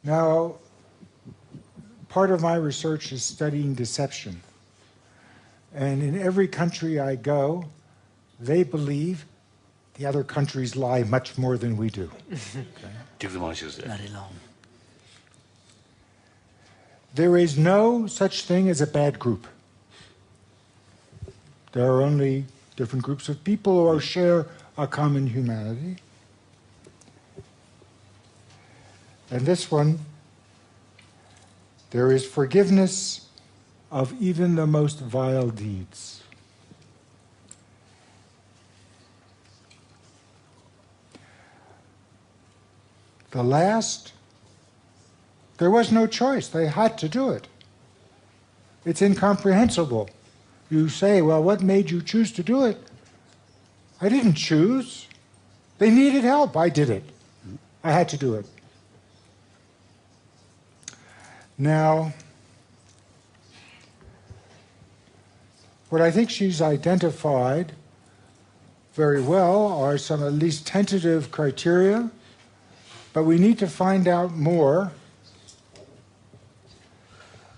Now, part of my research is studying deception. And in every country I go, they believe the other countries lie much more than we do. Okay? There is no such thing as a bad group. There are only different groups of people who share a common humanity. And this one, there is forgiveness of even the most vile deeds. The last, there was no choice. They had to do it. It's incomprehensible. You say, well, what made you choose to do it? I didn't choose. They needed help. I did it. I had to do it. Now, what I think she's identified very well are some at least tentative criteria, but we need to find out more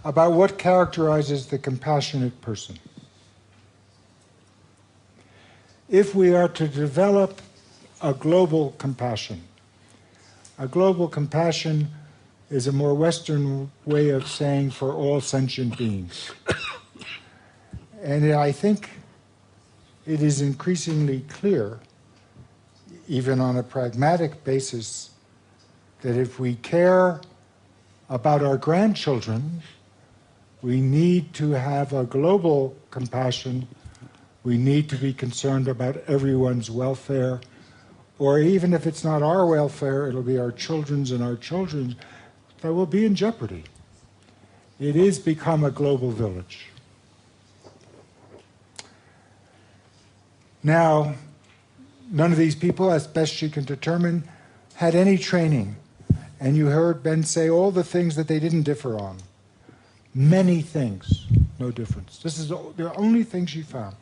about what characterizes the compassionate person. If we are to develop a global compassion is a more Western way of saying for all sentient beings. And I think it is increasingly clear, even on a pragmatic basis, that if we care about our grandchildren, we need to have a global compassion. We need to be concerned about everyone's welfare, or even if it's not our welfare, it'll be our children's and our children's that will be in jeopardy. It is become a global village. Now, none of these people, as best she can determine, had any training. And you heard Ben say all the things that they didn't differ on. Many things, no difference. This is the only thing she found.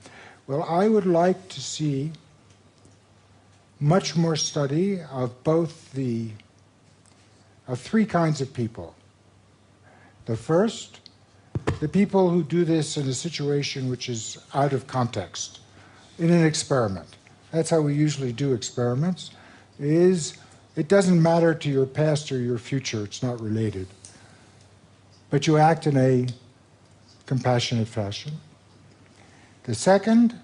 Well, I would like to see much more study of both of three kinds of people. The first, the people who do this in a situation which is out of context, in an experiment. That's how we usually do experiments, it doesn't matter to your past or your future, it's not related. But you act in a compassionate fashion. The second,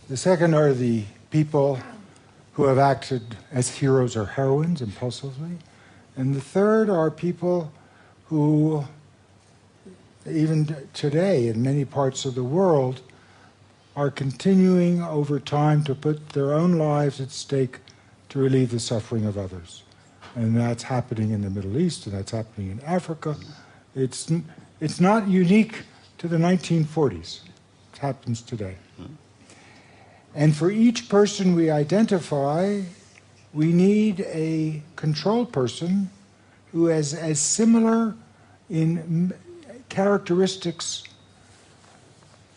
the second are the people who have acted as heroes or heroines impulsively. And the third are people who, even today in many parts of the world, are continuing over time to put their own lives at stake to relieve the suffering of others. And that's happening in the Middle East, and that's happening in Africa. It's not unique to the 1940s. It happens today. And for each person we identify, we need a control person who is as similar in characteristics,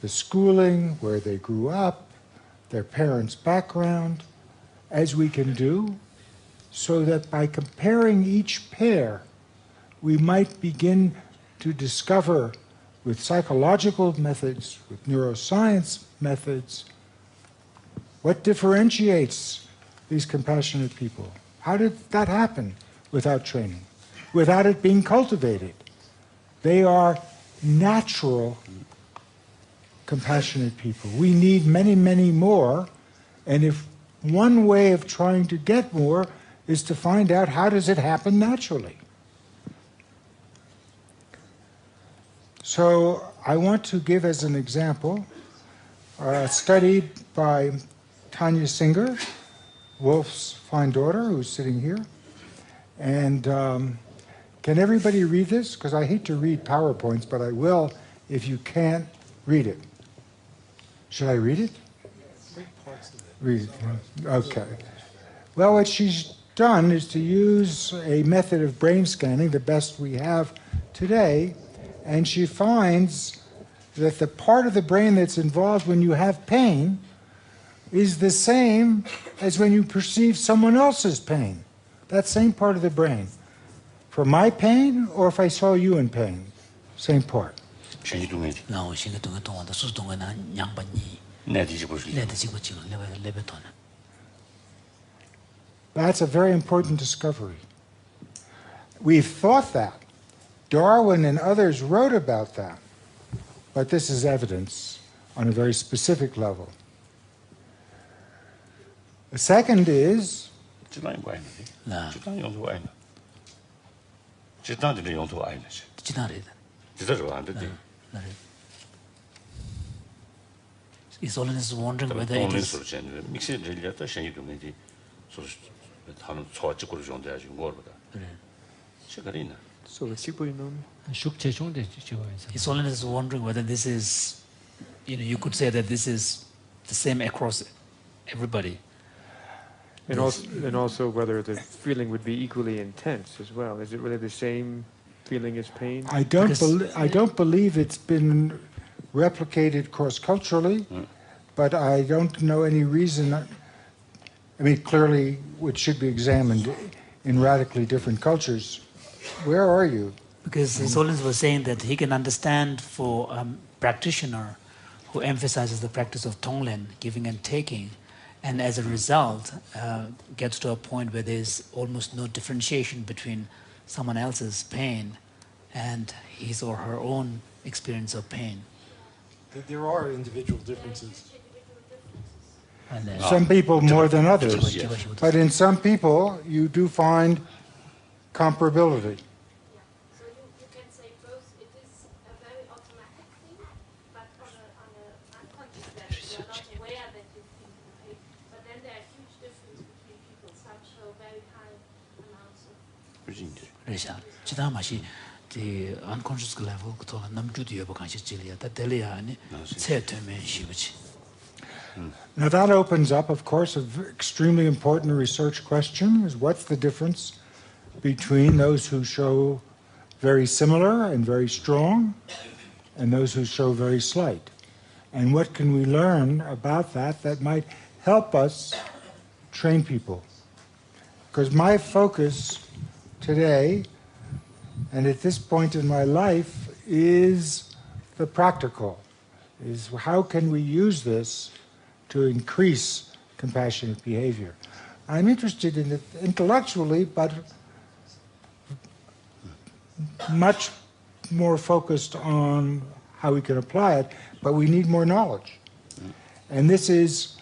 the schooling, where they grew up, their parents' background, as we can do, so that by comparing each pair, we might begin to discover with psychological methods, with neuroscience methods, what differentiates these compassionate people? How did that happen without training, without it being cultivated? They are natural compassionate people. We need many, many more, and if one way of trying to get more is to find out how does it happen naturally. So I want to give as an example a study by Tanya Singer, Wolf's fine daughter, who's sitting here. And can everybody read this? Because I hate to read PowerPoints, but I will if you can't read it. Should I read it? Read parts of it. Read it. Okay. Well, what she's done is to use a method of brain scanning, the best we have today, and she finds that the part of the brain that's involved when you have pain is the same as when you perceive someone else's pain. That same part of the brain. For my pain, or if I saw you in pain, same part. That's a very important discovery. We've thought that. Darwin and others wrote about that. But this is evidence on a very specific level. The second is... His Holiness is wondering whether it is... His Holiness is wondering whether this is, you could say that this is the same across everybody. And also whether the feeling would be equally intense as well. Is it really the same feeling as pain? I don't believe it's been replicated cross-culturally, but I don't know any reason. I mean, clearly it should be examined in radically different cultures. Where are you? Because His Holiness was saying that he can understand for a practitioner who emphasizes the practice of Tonglen, giving and taking, and as a result gets to a point where there's almost no differentiation between someone else's pain and his or her own experience of pain. There are individual differences. Some people more than others. But in some people, you do find comparability. So you can say both. It is a very automatic thing, but on an unconscious level, you are not aware that you feel the pain. But then there are huge differences between people, such very high amounts of... The unconscious level, now that opens up, of course, an extremely important research question, is what's the difference between those who show very similar and very strong and those who show very slight? And what can we learn about that might help us train people? Because my focus today and at this point in my life is the practical, is how can we use this to increase compassionate behavior. I'm interested in it intellectually, but much more focused on how we can apply it, but we need more knowledge. And this is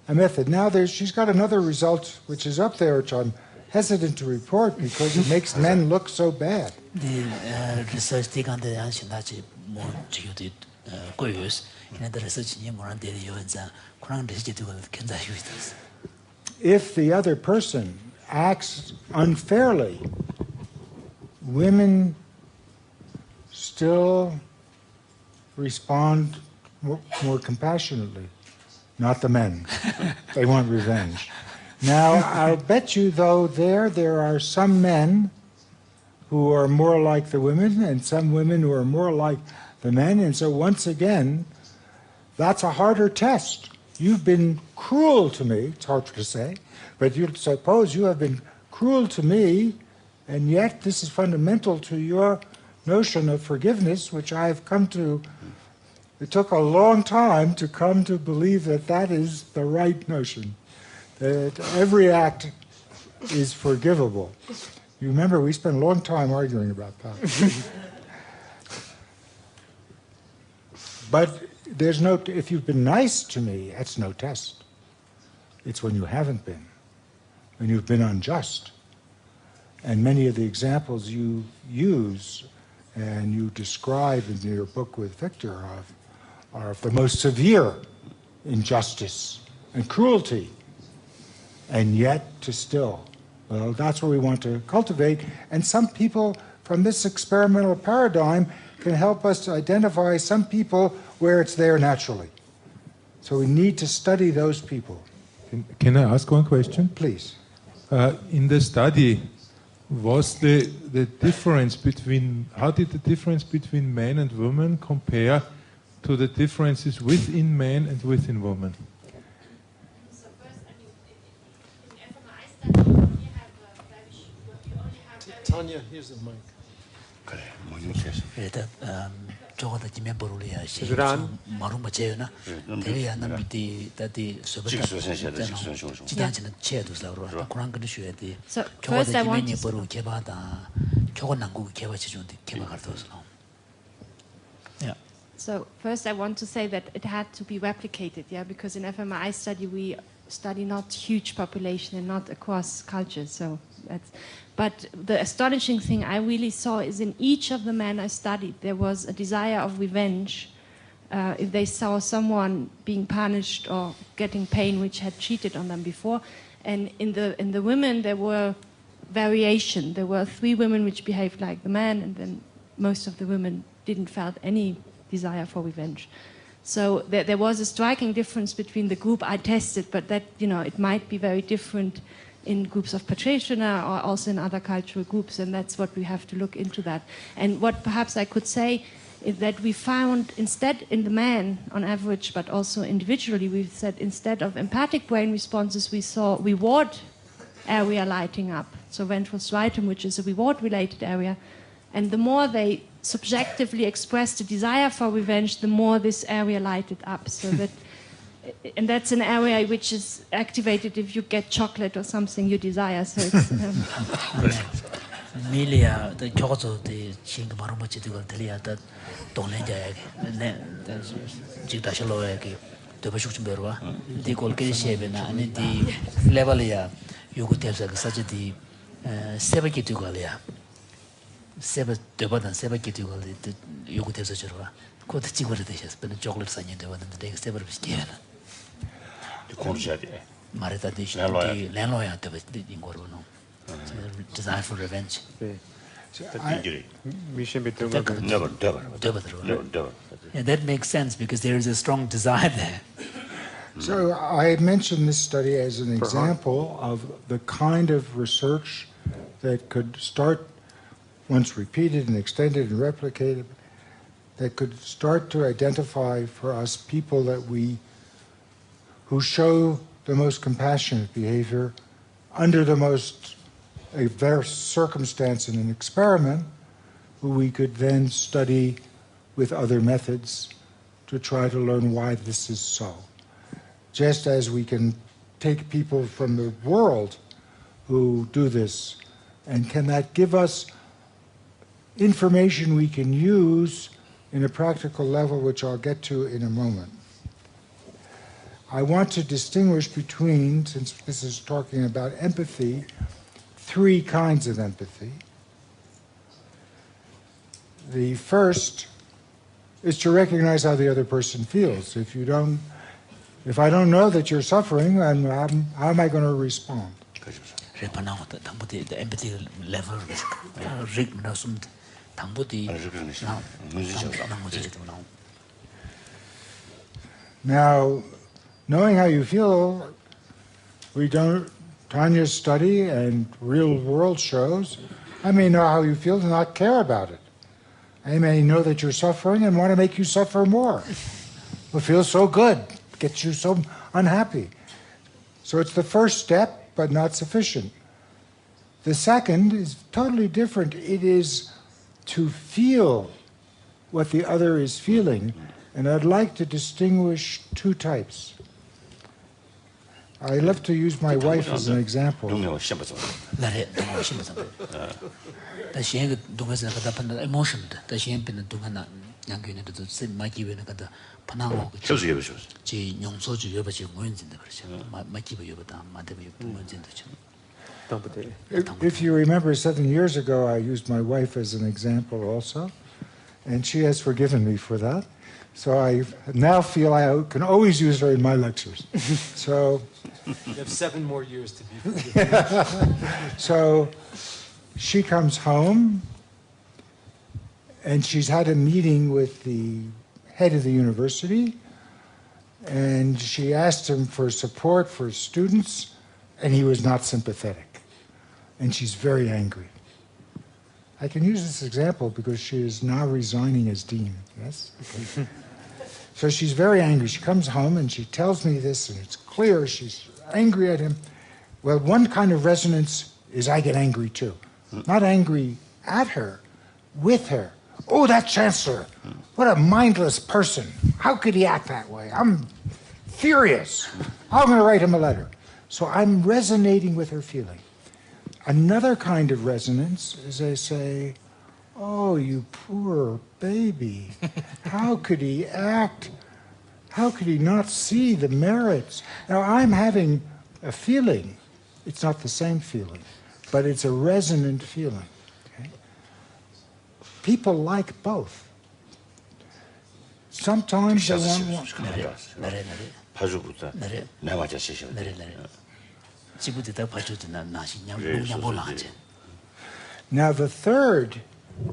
a method. Now she's got another result which is up there, which I'm hesitant to report because it makes men look so bad. The research taken the ancient more the research if the other person acts unfairly, women still respond more compassionately, not the men. They want revenge. Now, I'll bet you, though, there are some men who are more like the women and some women who are more like the men. And so once again, that's a harder test. You've been cruel to me, it's hard to say, but you suppose you have been cruel to me, and yet this is fundamental to your notion of forgiveness, which I have come to. It took a long time to come to believe that that is the right notion, that every act is forgivable. You remember, we spent a long time arguing about that. But there's no, if you've been nice to me, that's no test. It's when you haven't been, when you've been unjust. And many of the examples you use and you describe in your book with Victor are of the most severe injustice and cruelty. And yet to still, well, that's what we want to cultivate. And some people from this experimental paradigm can help us to identify some people where it's there naturally. So we need to study those people. Can I ask one question? Please. In the study, was the difference between, how did the difference between men and women compare to the differences within men and within women? So first, I mean, in fMRI study, you only have very Tanya, here's the mic. 저거다 지면 버루리아 시 Is it on? 마루마 제요나 대리야 남비디 다디 소베다 지단지는 체도스라고 그런 거 쉬어야지 So 저거다 first I want 지면이 to 버루 개바다 저거 난국 개바치 좋은데 개바가 더서 yeah. So first I want to say that it had to be replicated, yeah, because in fMRI study we study not huge population and not across cultures. So that's, but the astonishing thing I really saw is in each of the men I studied there was a desire of revenge if they saw someone being punished or getting pain which had cheated on them before. And in the women there were variation. There were 3 women which behaved like the man, and then most of the women didn't felt any desire for revenge. So there was a striking difference between the group I tested, but that, you know, it might be very different in groups of practitioners or also in other cultural groups, and that's what we have to look into that. And what perhaps I could say is that we found instead in the man on average, but also individually, we said instead of empathic brain responses, we saw reward area lighting up. So ventral striatum, which is a reward-related area, and the more they subjectively expressed a desire for revenge, the more this area lighted up. So that, and that's an area which is activated if you get chocolate or something you desire. So it's 밀리아 더 저거도 더 친구 바로 맞지 되고 들려다 돈내자야게 네 지다실로야게 더 버식 좀 배워봐 디 골게 쉐베나 아니 디 레벨이야 요거 대해서 사지디 세바기 되고야 세바 되거든 세바기 되고 요거 대해서 저러와 그것도 찍어야 되셔서 근데 초콜릿 사냐 되거든데 내가 세바를 비슷해야 콘샤디 말했다 디 랜로야 되버 인거로는 desire for revenge. Yeah, that makes sense because there is a strong desire there. So I mentioned this study as an example of the kind of research that could start, once repeated and extended and replicated, that could start to identify for us people who show the most compassionate behavior under the most adverse circumstance in an experiment, who we could then study with other methods to try to learn why this is so. Just as we can take people from the world who do this, and can that give us information we can use in a practical level, which I'll get to in a moment. I want to distinguish between, since this is talking about empathy, 3 kinds of empathy. The first is to recognize how the other person feels. If I don't know that you're suffering, then how am I going to respond? The empathy level Now, knowing how you feel, Tanya's study and real world shows, I may know how you feel and not care about it. I may know that you're suffering and want to make you suffer more. It feels so good, gets you so unhappy. So it's the first step, but not sufficient. The second is totally different. It is to feel what the other is feeling, and I'd like to distinguish 2 types. I love to use my wife as an example. If you remember 7 years ago, I used my wife as an example also, and she has forgiven me for that. So I now feel I can always use her in my lectures. So you have 7 more years to be forgiven. So she comes home, and she's had a meeting with the head of the university, and she asked him for support for students, and he was not sympathetic. and she's very angry. I can use this example because she is now resigning as dean. Yes? Okay. So she's very angry. She comes home and she tells me this, and it's clear she's angry at him. Well, one kind of resonance is I get angry too. Not angry at her, with her. Oh, that chancellor, what a mindless person. How could he act that way? I'm furious. I'm going to write him a letter. So I'm resonating with her feeling. Another kind of resonance is I say, oh, you poor baby. How could he act? How could he not see the merits? Now, I'm having a feeling. It's not the same feeling, but it's a resonant feeling. Okay? People like both. Sometimes they want one. Now, the third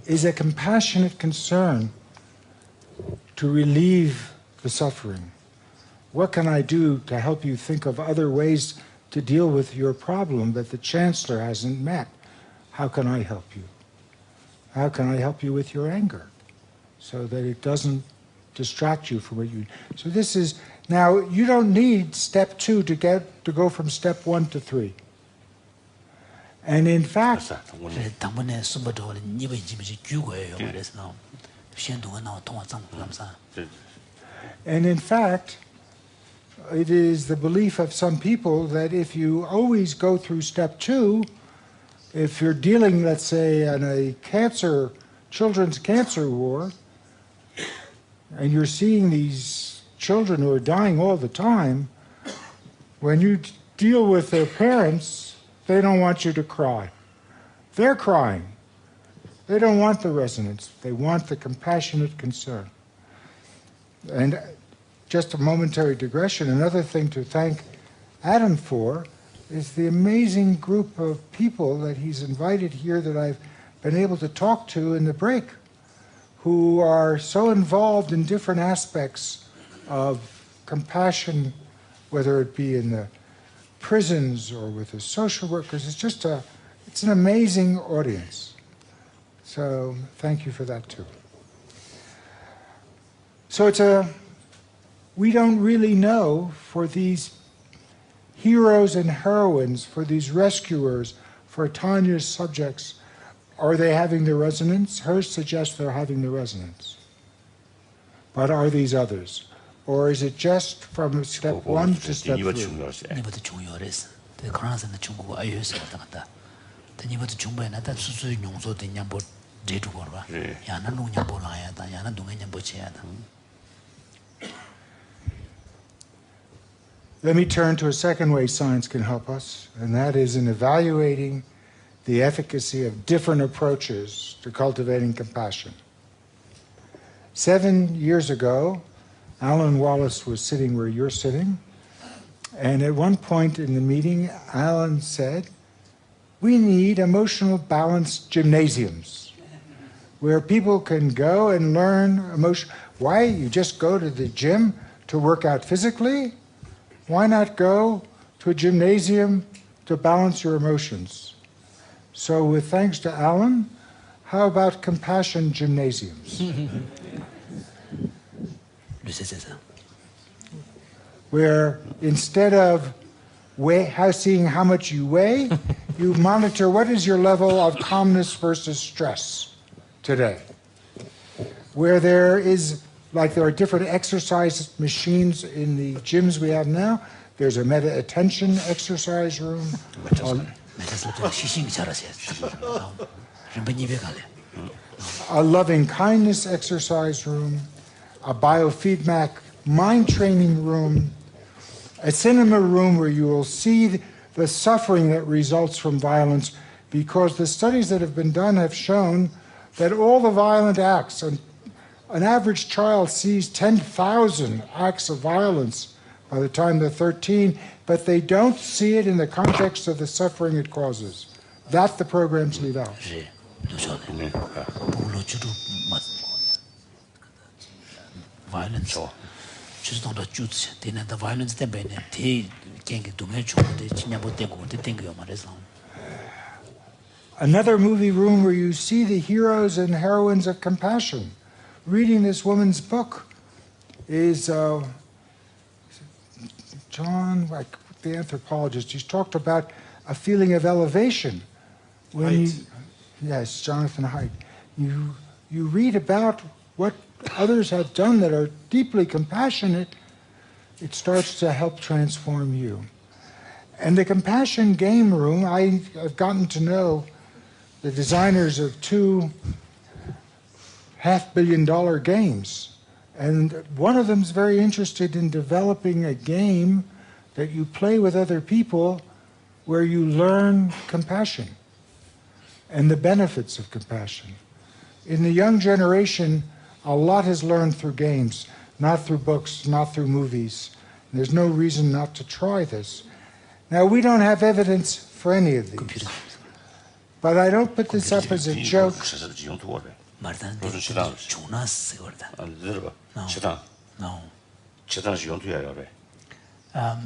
is a compassionate concern to relieve the suffering. What can I do to help you think of other ways to deal with your problem that the chancellor hasn't met? How can I help you? How can I help you with your anger so that it doesn't distract you from what you... So this is... Now, you don't need step 2 to go from step 1 to 3. And in fact... And in fact, it is the belief of some people that if you always go through step 2, if you're dealing, let's say, in a children's cancer ward, and you're seeing these children who are dying all the time, when you deal with their parents, they don't want you to cry. They're crying. They don't want the resonance. They want the compassionate concern. And just a momentary digression, another thing to thank Adam for is the amazing group of people that he's invited here that I've been able to talk to in the break, who are so involved in different aspects of compassion, whether it be in the prisons or with the social workers. It's just it's an amazing audience. So thank you for that too. So we don't really know for these heroes and heroines, for these rescuers, for Tanya's subjects, are they having the resonance? Hers suggests they're having the resonance. But are these others? Or is it just from step 1 to step 3? Let me turn to a second way science can help us, and that is in evaluating the efficacy of different approaches to cultivating compassion. 7 years ago, Alan Wallace was sitting where you're sitting, and at one point in the meeting, Alan said, we need emotional balanced gymnasiums where people can go and learn emotion. Why? You just go to the gym to work out physically? Why not go to a gymnasium to balance your emotions? So with thanks to Alan, how about compassion gymnasiums? Where instead of seeing how much you weigh, you monitor what is your level of calmness versus stress today. Where there are different exercise machines in the gyms we have now. There's a meta-attention exercise room. A loving kindness exercise room. A biofeedback mind training room. A cinema room where you will see the suffering that results from violence, because the studies that have been done have shown that all the violent acts, an average child sees 10,000 acts of violence by the time they're 13, but they don't see it in the context of the suffering it causes. That the programs leave out. Violence. Another movie room where you see the heroes and heroines of compassion. Reading this woman's book is John, like the anthropologist. He's talked about a feeling of elevation. Yes, Jonathan Haidt. You read about what others have done that are deeply compassionate, it starts to help transform you. And the compassion game room, I've gotten to know the designers of 2 $500 million games. And one of them is very interested in developing a game that you play with other people where you learn compassion and the benefits of compassion. In the young generation, a lot is learned through games, not through books, not through movies. There's no reason not to try this. Now, we don't have evidence for any of these. But I don't put this up as a joke. I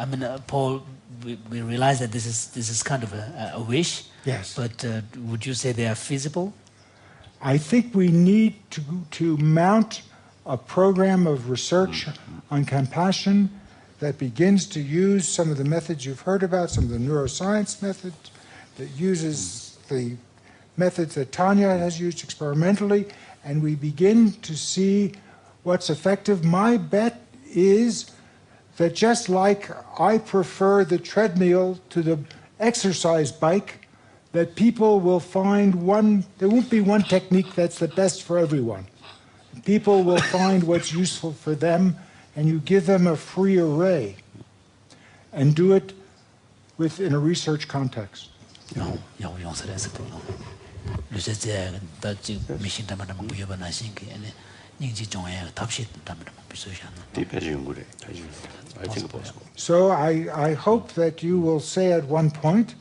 mean, Paul, we realize that this is kind of a wish. Yes. But would you say they are feasible? I think we need to mount a program of research on compassion that begins to use some of the methods you've heard about, some of the neuroscience methods, that uses the methods that Tanya has used experimentally, and we begin to see what's effective. My bet is that just like I prefer the treadmill to the exercise bike, that people will find there won't be one technique that's the best for everyone. People will find what's useful for them, and you give them a free array and do it within a research context. So I hope that you will say at one point,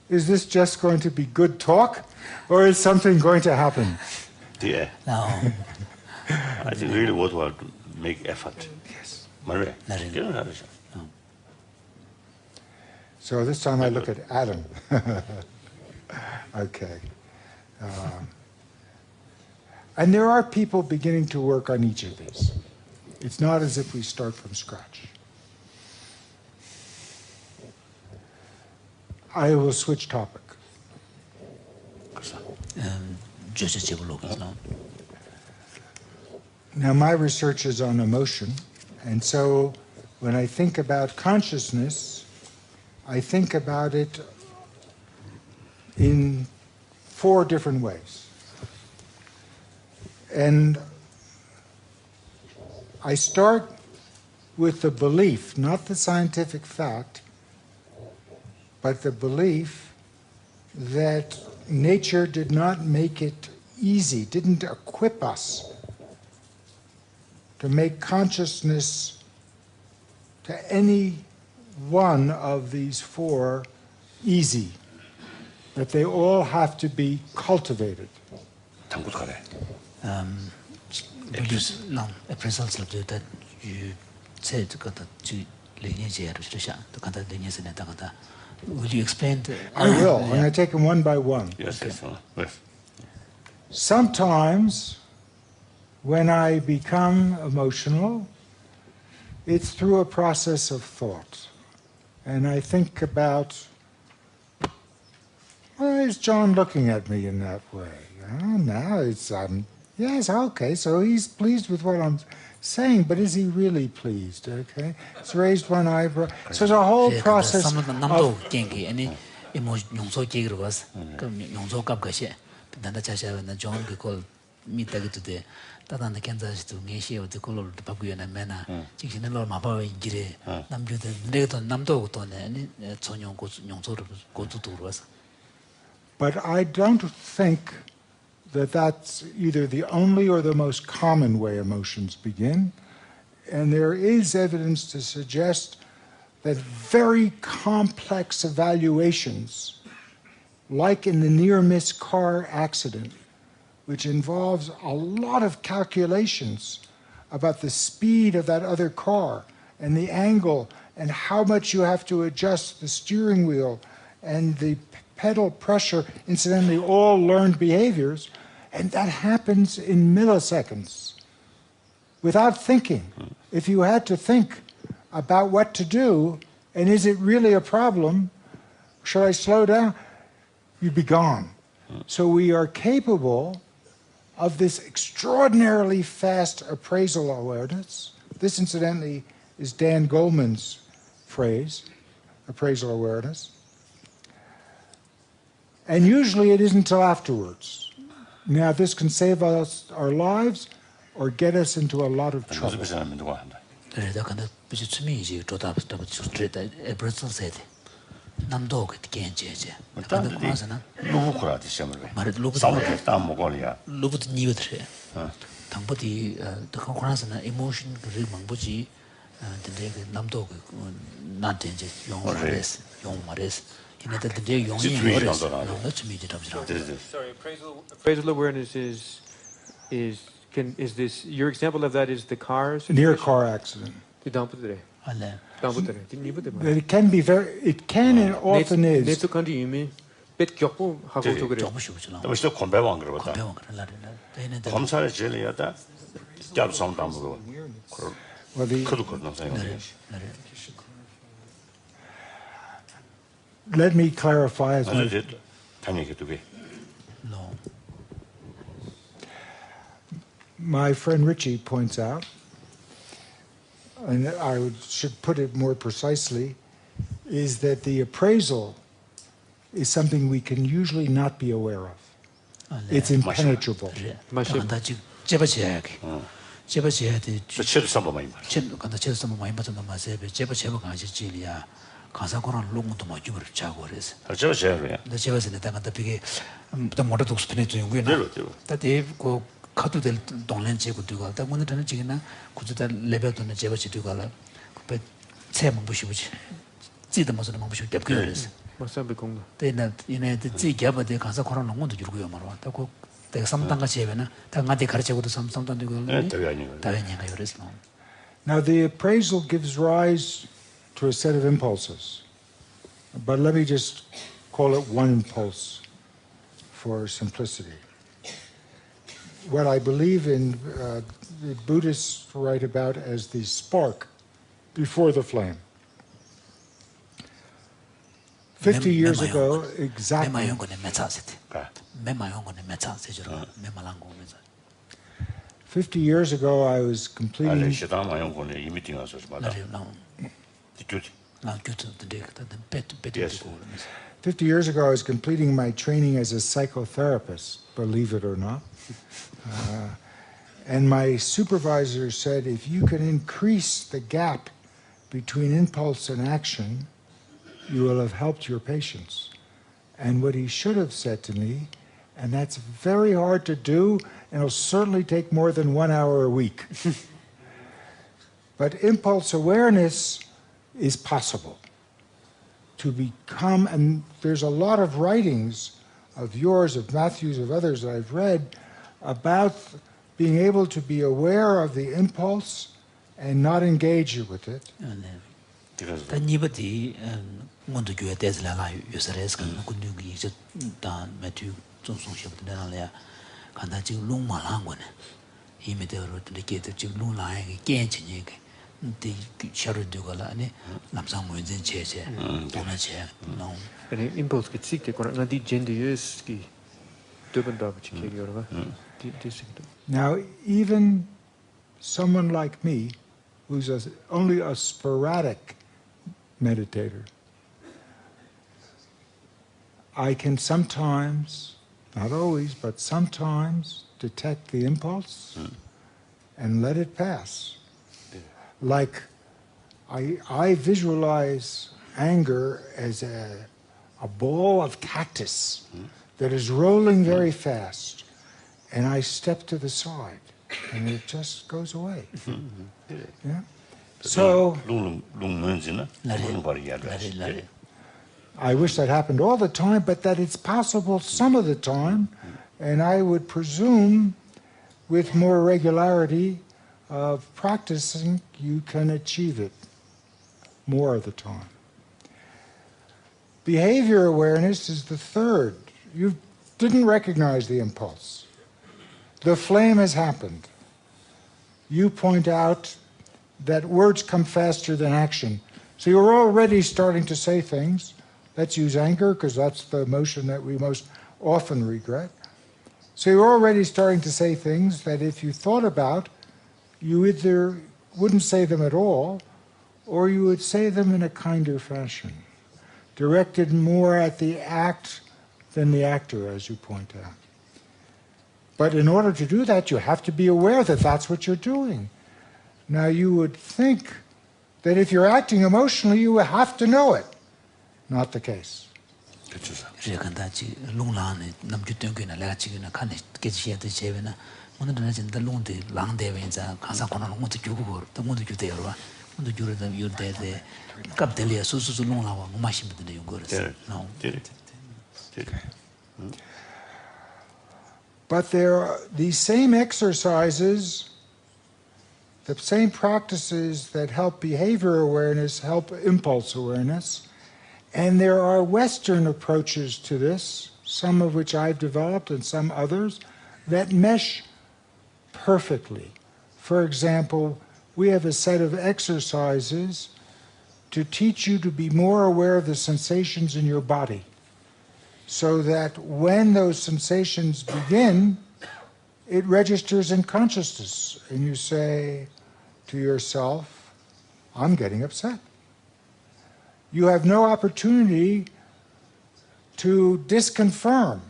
is this just going to be good talk, or is something going to happen? Yeah. No. I think really worthwhile to make effort. Yes. So this time I look at Adam. Okay. And there are people beginning to work on each of these. It's not as if we start from scratch. I will switch topic. Now, my research is on emotion, and so when I think about consciousness, I think about it in 4 different ways. And I start with the belief, not the scientific fact, but the belief that nature did not make it easy, didn't equip us to make consciousness to any one of these 4 easy, that they all have to be cultivated. Will you explain? I will. I'm going to take them one by one. Yes, yes. Sometimes when I become emotional, it's through a process of thought. And I think about, why is John looking at me in that way? Oh, now it's, yes, okay, so he's pleased with what I'm saying, but is he really pleased? Okay, it's raised one eyebrow. So there's a whole process of... But I don't think that that's either the only or the most common way emotions begin. And there is evidence to suggest that very complex evaluations, like in the near-miss car accident, which involves a lot of calculations about the speed of that other car and the angle and how much you have to adjust the steering wheel and the pedal, pressure, incidentally, all learned behaviors, and that happens in milliseconds without thinking. If you had to think about what to do, and is it really a problem, should I slow down, you'd be gone. So we are capable of this extraordinarily fast appraisal awareness. This, incidentally, is Dan Goleman's phrase, appraisal awareness. And usually it isn't until afterwards. Now, this can save us our lives or get us into a lot of trouble. 남도 그 괜찮지. 루브코라 디셔머베. 루브도 사우르다 모골이야. 루브도 니거들. 당보디 더 컨퍼런스나 이모션 그 망보지 근데 그 남도 그 나한테 이제 용어레스. 얘네들 근데 용이 어레스. 너무 미지 답지라. Sorry, appraisal awareness is this your example of that is the car situation? Near car accident. 알레. But it can be it can and often is. 네트칸디 이미 뱃격부 하고 그래. 너무 싫어 건배왕 그러거든. 검사를 지내야다. 짭 상담으로. 그도 그런 생각이. Let me clarify as well. No. My friend Richie points out, and I should put it more precisely, is that the appraisal is something we can usually not be aware of. It's impenetrable. 가사고랑 롱도 뭐 유를 자고 그래서. 저 제가요. 근데 제가서는 당한테 비게 또 뭐라도 독스편에 좀 연구해나. 다들 그 카드들 동년 제고 두고 다 오늘 저는 지금나 구조다 레벨도는 제가 지도가 그 세만 보시고지. 지도 무슨 뭐 보시고 됩게 그래서. 맞아요, 공부. 근데 이내 지겨버데 가사고랑 롱도 유르고요 말아. 또 내가 삼단가 제배나 당한테 가르쳐고도 삼단도 그거. 다행이야 그래서. Now the appraisal gives rise to a set of impulses. But let me just call it one impulse for simplicity. What I believe in, the Buddhists write about as the spark before the flame. 50 years ago, exactly. 50 years ago, I was completing... 50 years ago, I was completing my training as a psychotherapist, believe it or not. And my supervisor said, if you can increase the gap between impulse and action, you will have helped your patients. And what he should have said to me, and that's very hard to do, and it'll certainly take more than 1 hour a week. But impulse awareness is possible to become, and there's a lot of writings of yours, of Matthew's, of others that I've read about being able to be aware of the impulse and not engage with it. impulse get sick na di gendeus ki Now, even someone like me, who's only a sporadic meditator, I can sometimes, not always, but sometimes detect the impulse and let it pass. Like, I visualize anger as a ball of cactus that is rolling very fast, and I step to the side, and it just goes away. Yeah? So, I wish that happened all the time, but that it's possible some of the time, and I would presume with more regularity of practicing, you can achieve it more of the time. Behavior awareness is the third. You didn't recognize the impulse. The flame has happened. You point out that words come faster than action. So you're already starting to say things. Let's use anger, because that's the emotion that we most often regret. So you're already starting to say things that if you thought about, you either wouldn't say them at all, or you would say them in a kinder fashion, directed more at the act than the actor, as you point out. But in order to do that, you have to be aware that that's what you're doing. Now, you would think that if you're acting emotionally, you would have to know it. Not the case. But there are these same exercises, the same practices that help behavior awareness, help impulse awareness. And there are Western approaches to this, some of which I've developed and some others, that mesh perfectly. For example, we have a set of exercises to teach you to be more aware of the sensations in your body, so that when those sensations begin, it registers in consciousness, and you say to yourself, I'm getting upset. You have no opportunity to disconfirm,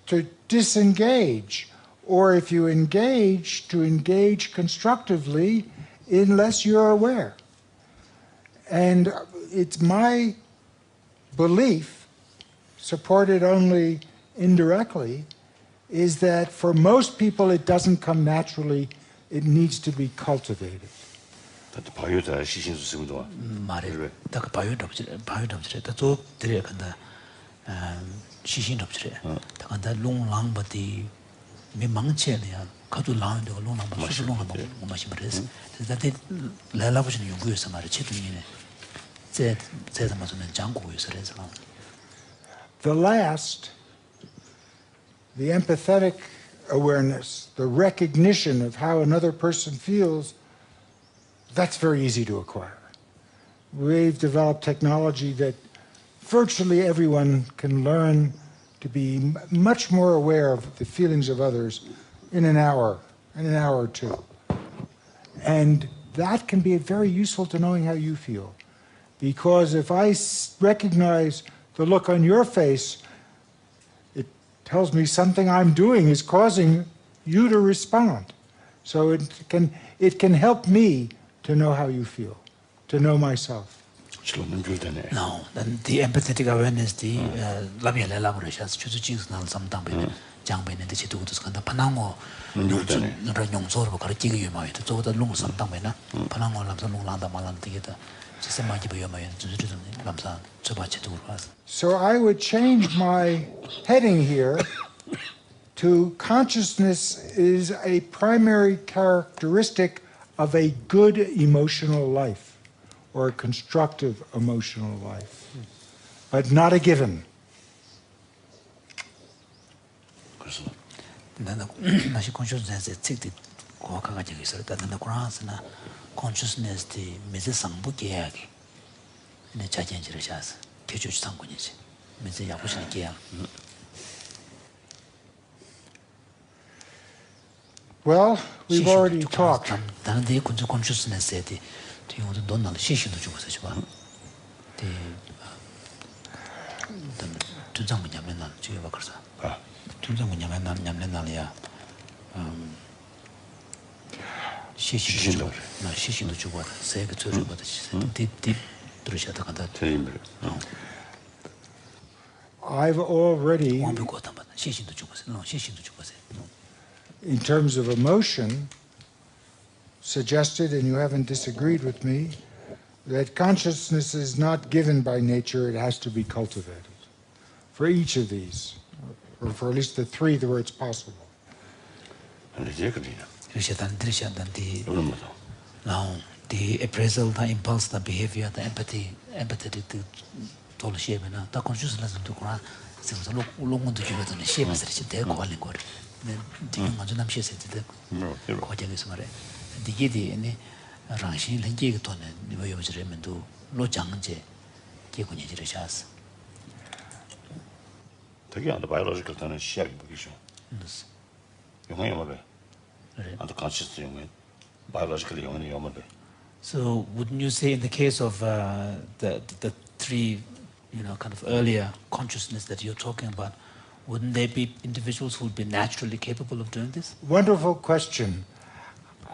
to disengage, or if you engage, to engage constructively unless you're aware. And it's my belief, supported only indirectly, is that for most people it doesn't come naturally, it needs to be cultivated. The last, the empathetic awareness, the recognition of how another person feels, that's very easy to acquire. We've developed technology that virtually everyone can learn to be much more aware of the feelings of others in an hour or two. And that can be very useful to knowing how you feel. Because if I recognize the look on your face, it tells me something I'm doing is causing you to respond. So it can help me to know how you feel, to know myself. No, then the empathetic awareness, the Lamia Laboratories, choose jinx now some dumbbell, jumping in the Chitu to Skanda Panamo, Nong Zorba, Karatiga, you might, so the long some dumbena, Panamo, Lamsa, Landa Malan Theatre, So I would change my heading here to consciousness is a primary characteristic of a good emotional life, or a constructive emotional life, but not a given. Consciousness the Mrs. Sambukiaki in a challenge rechaz, Kichu Sanguinici, Mrs. Yakushakia. Well, we've already talked. Then the consciousness said to you don't know the Shishin to such one. The Tuzanguyaman, Chivakasa. Tuzanguyaman, Yamlenalia. I've already, in terms of emotion, suggested, and you haven't disagreed with me, that consciousness is not given by nature, it has to be cultivated. For each of these, or for at least the three where it's possible. Now, the appraisal, the impulse, the behavior, the empathy, empathetic, tol shebe na ta consciousness to kura se so lo ngon to jibe to ne shebe se de ko le gore ne de ngon to nam she se de ko je so mare de ge de ne rang shin le ge to ne ni bo yo jre men do lo jang je ge ko ni jre shas 되게 안 biological 때는 시작이 보기죠. 영혼이 뭐래? 안 conscious 영혼. Biologically 영혼이 뭐래? So wouldn't you say in the case of the three, kind of earlier consciousness that you're talking about, wouldn't there be individuals who would be naturally capable of doing this? Wonderful question.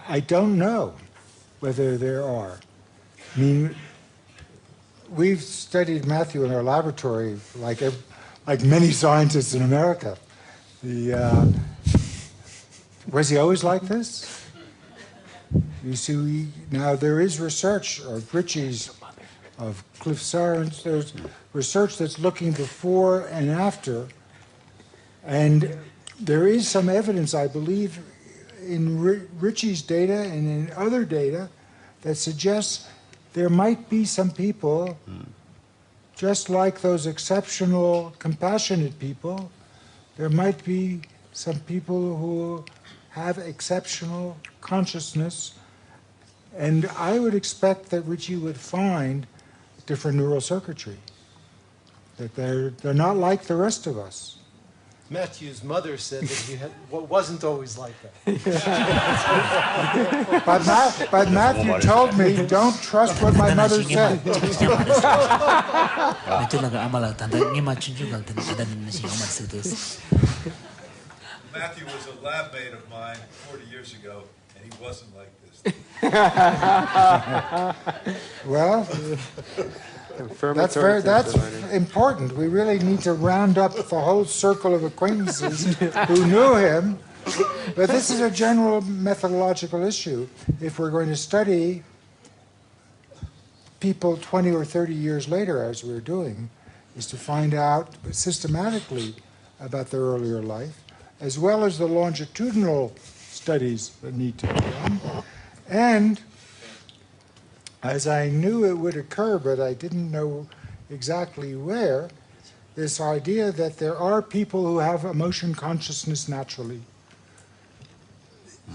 I don't know whether there are. I mean, we've studied Matthew in our laboratory like many scientists in America. Was he always like this? You see, now there is research of Ritchie's, of Cliff Sarrance. There's research that's looking before and after. And there is some evidence, I believe, in Ritchie's data and in other data that suggests there might be some people, just like those exceptional, compassionate people, there might be some people who have exceptional consciousness. And I would expect that Ritchie would find different neural circuitry, that they're not like the rest of us. Matthew's mother said that he wasn't always like that. But Matthew told me, don't trust what my mother said. Matthew was a lab mate of mine 40 years ago, and he wasn't like this. Well, that's important. We really need to round up the whole circle of acquaintances who knew him. But this is a general methodological issue. If we're going to study people 20 or 30 years later, as we're doing, is to find out systematically about their earlier life, as well as the longitudinal studies that need to be done. And as I knew it would occur, but I didn't know exactly where, this idea that there are people who have emotion consciousness naturally.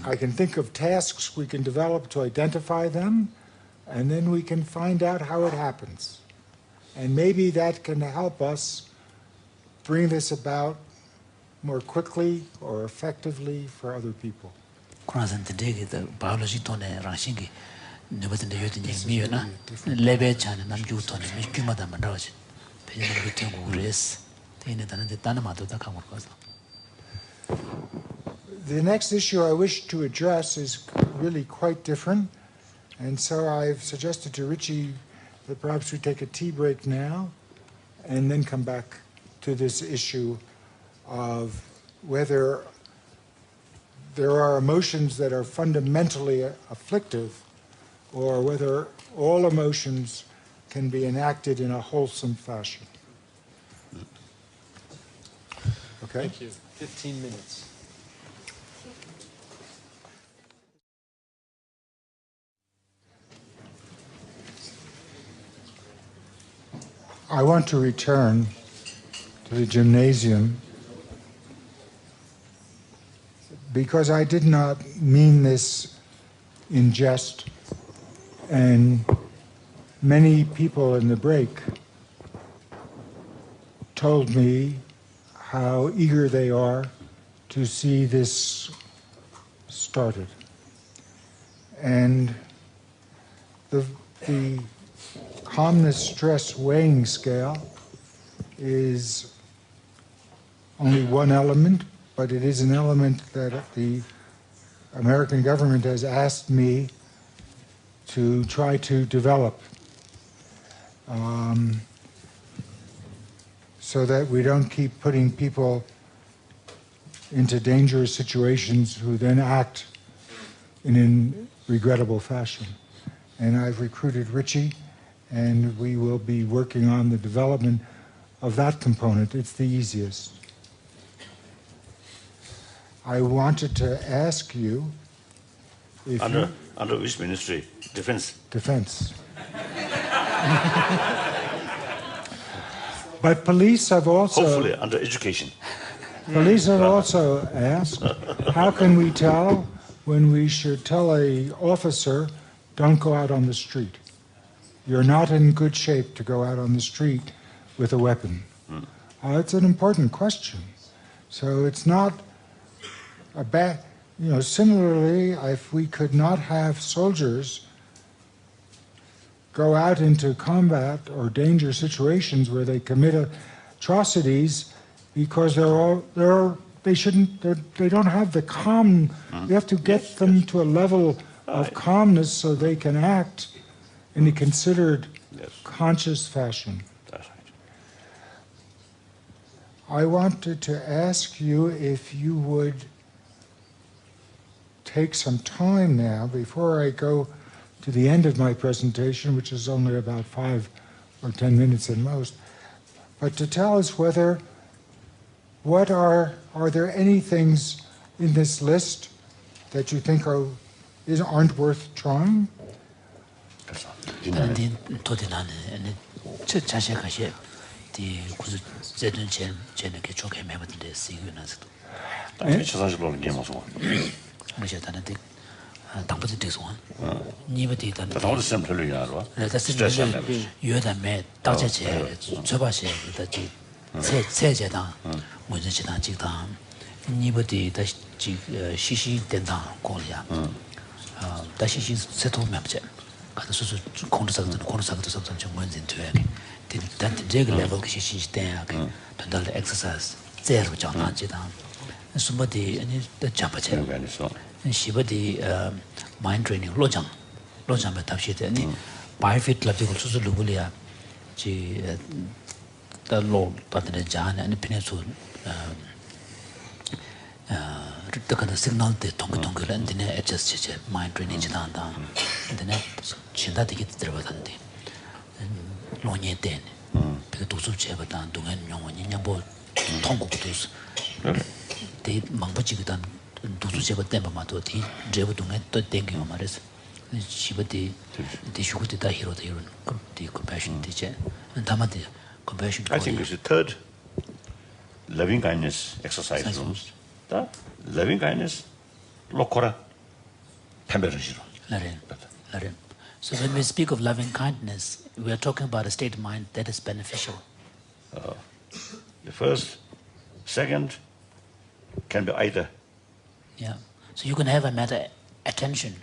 I can think of tasks we can develop to identify them, and then we can find out how it happens. And maybe that can help us bring this about more quickly or effectively for other people. Biology tone rangshingi nubatan yotin miyona lebe chan namju tone mi kuma da mandaji pejana bitungu res tene tanande tanamato da kamur kosa. The next issue I wish to address is really quite different, and so I've suggested to Ritchie that perhaps we take a tea break now and then come back to this issue of whether there are emotions that are fundamentally afflictive, or whether all emotions can be enacted in a wholesome fashion. Okay? Thank you. 15 minutes. I want to return to the gymnasium because I did not mean this in jest, and many people in the break told me how eager they are to see this started. And the calmness stress weighing scale is only one element, but it is an element that the American government has asked me to try to develop so that we don't keep putting people into dangerous situations who then act in a regrettable fashion. And I've recruited Ritchie, and we will be working on the development of that component. It's the easiest. I wanted to ask you if under which ministry? Defense. Defense. But police have also Hopefully under education. police have also asked, how can we tell when we should tell a officer, don't go out on the street? You're not in good shape to go out on the street with a weapon. It's an important question. So it's not a bad, similarly, if we could not have soldiers go out into combat or danger situations where they commit atrocities because they don't have the calm. You have to get them to a level of calmness so they can act in a considered, conscious fashion. That's right. I wanted to ask you if you would take some time now before I go to the end of my presentation, which is only about 5 or 10 minutes at most, but to tell us are there any things in this list that you think aren't worth trying? exercise mind training lojang me tapshi de ni biofit labdi ko su lubulia ji the law but the jan and peninsula the kind of signal de tong and then adjust mind training dan and then chinda de git drabadandi lonye den pe do su che badan dongen nyong ni nyabo tong ko dus de mangbaji gidan 도수 제가 때마다 디 제가 동에 또 땡겨 말해서 시버디 디슈고디 다 히로다 이런 디 compassion 디제 다마디 compassion I think it's the third loving kindness exercise rooms. The loving kindness lokora pemberishiro. Laren. So when we speak of loving kindness, we are talking about a state of mind that is beneficial. The first, second can be either. Yeah. So you can have a matter attention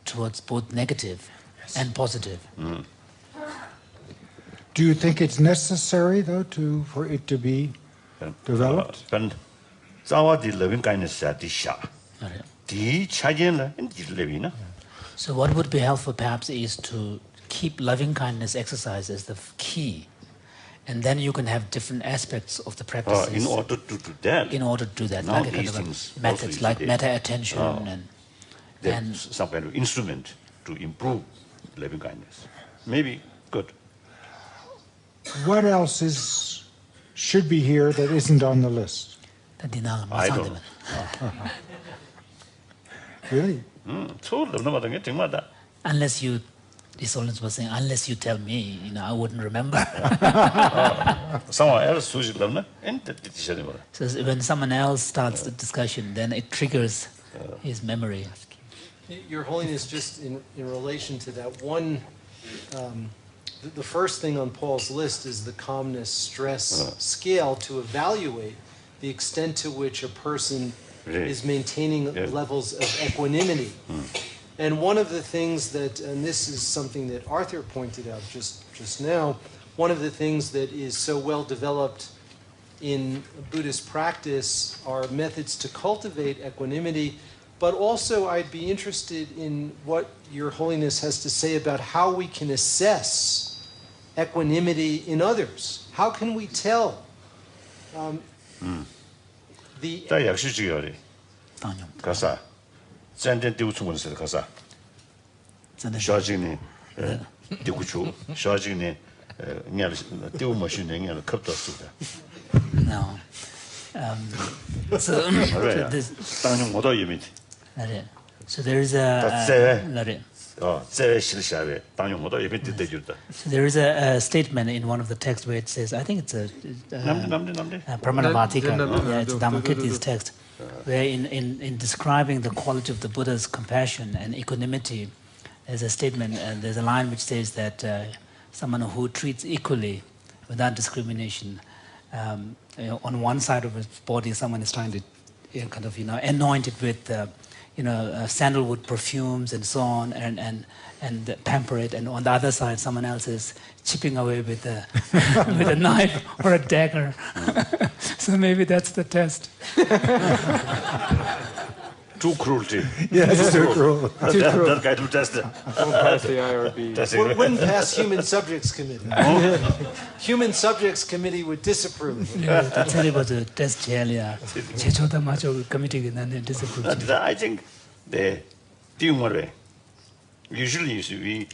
towards both negative and positive. Do you think it's necessary, though, for it to be developed? loving kindness. So what would be helpful perhaps is to keep loving kindness exercise as the key. And then you can have different aspects of the practices. In order to do that. Like a kind of methods, like metta attention and some kind of instrument to improve loving kindness. Maybe good. What else should be here that isn't on the list? I don't know. Really? Unless you, His Holiness was saying, unless you tell me, I wouldn't remember. Someone else who's So when someone else starts the discussion, then it triggers his memory. Your Holiness, just in relation to that, one, the first thing on Paul's list is the calmness stress scale to evaluate the extent to which a person is maintaining levels of equanimity. And one of the things that, and this is something that Arthur pointed out just now, one of the things that is so well developed in Buddhist practice are methods to cultivate equanimity, but also I'd be interested in what Your Holiness has to say about how we can assess equanimity in others. How can we tell? No. So there is a So there is a statement in one of the texts where it says, I think it's a Pramanavartika, yeah, it's Dhammakirti's text, where in describing the quality of the Buddha's compassion and equanimity, there's a statement, and there's a line which says that someone who treats equally without discrimination, on one side of his body, someone is trying to kind of anoint it with sandalwood perfumes and so on, and pamper it, and on the other side, someone else is chipping away with a with a knife or a dagger. So maybe that's the test. Too cruelty. Yes, too cruel. That kind of test. Won't pass the IRB. Wouldn't pass Human Subjects Committee. Human Subjects Committee would disapprove. That's about the test. Committee disapprove. I think the usually we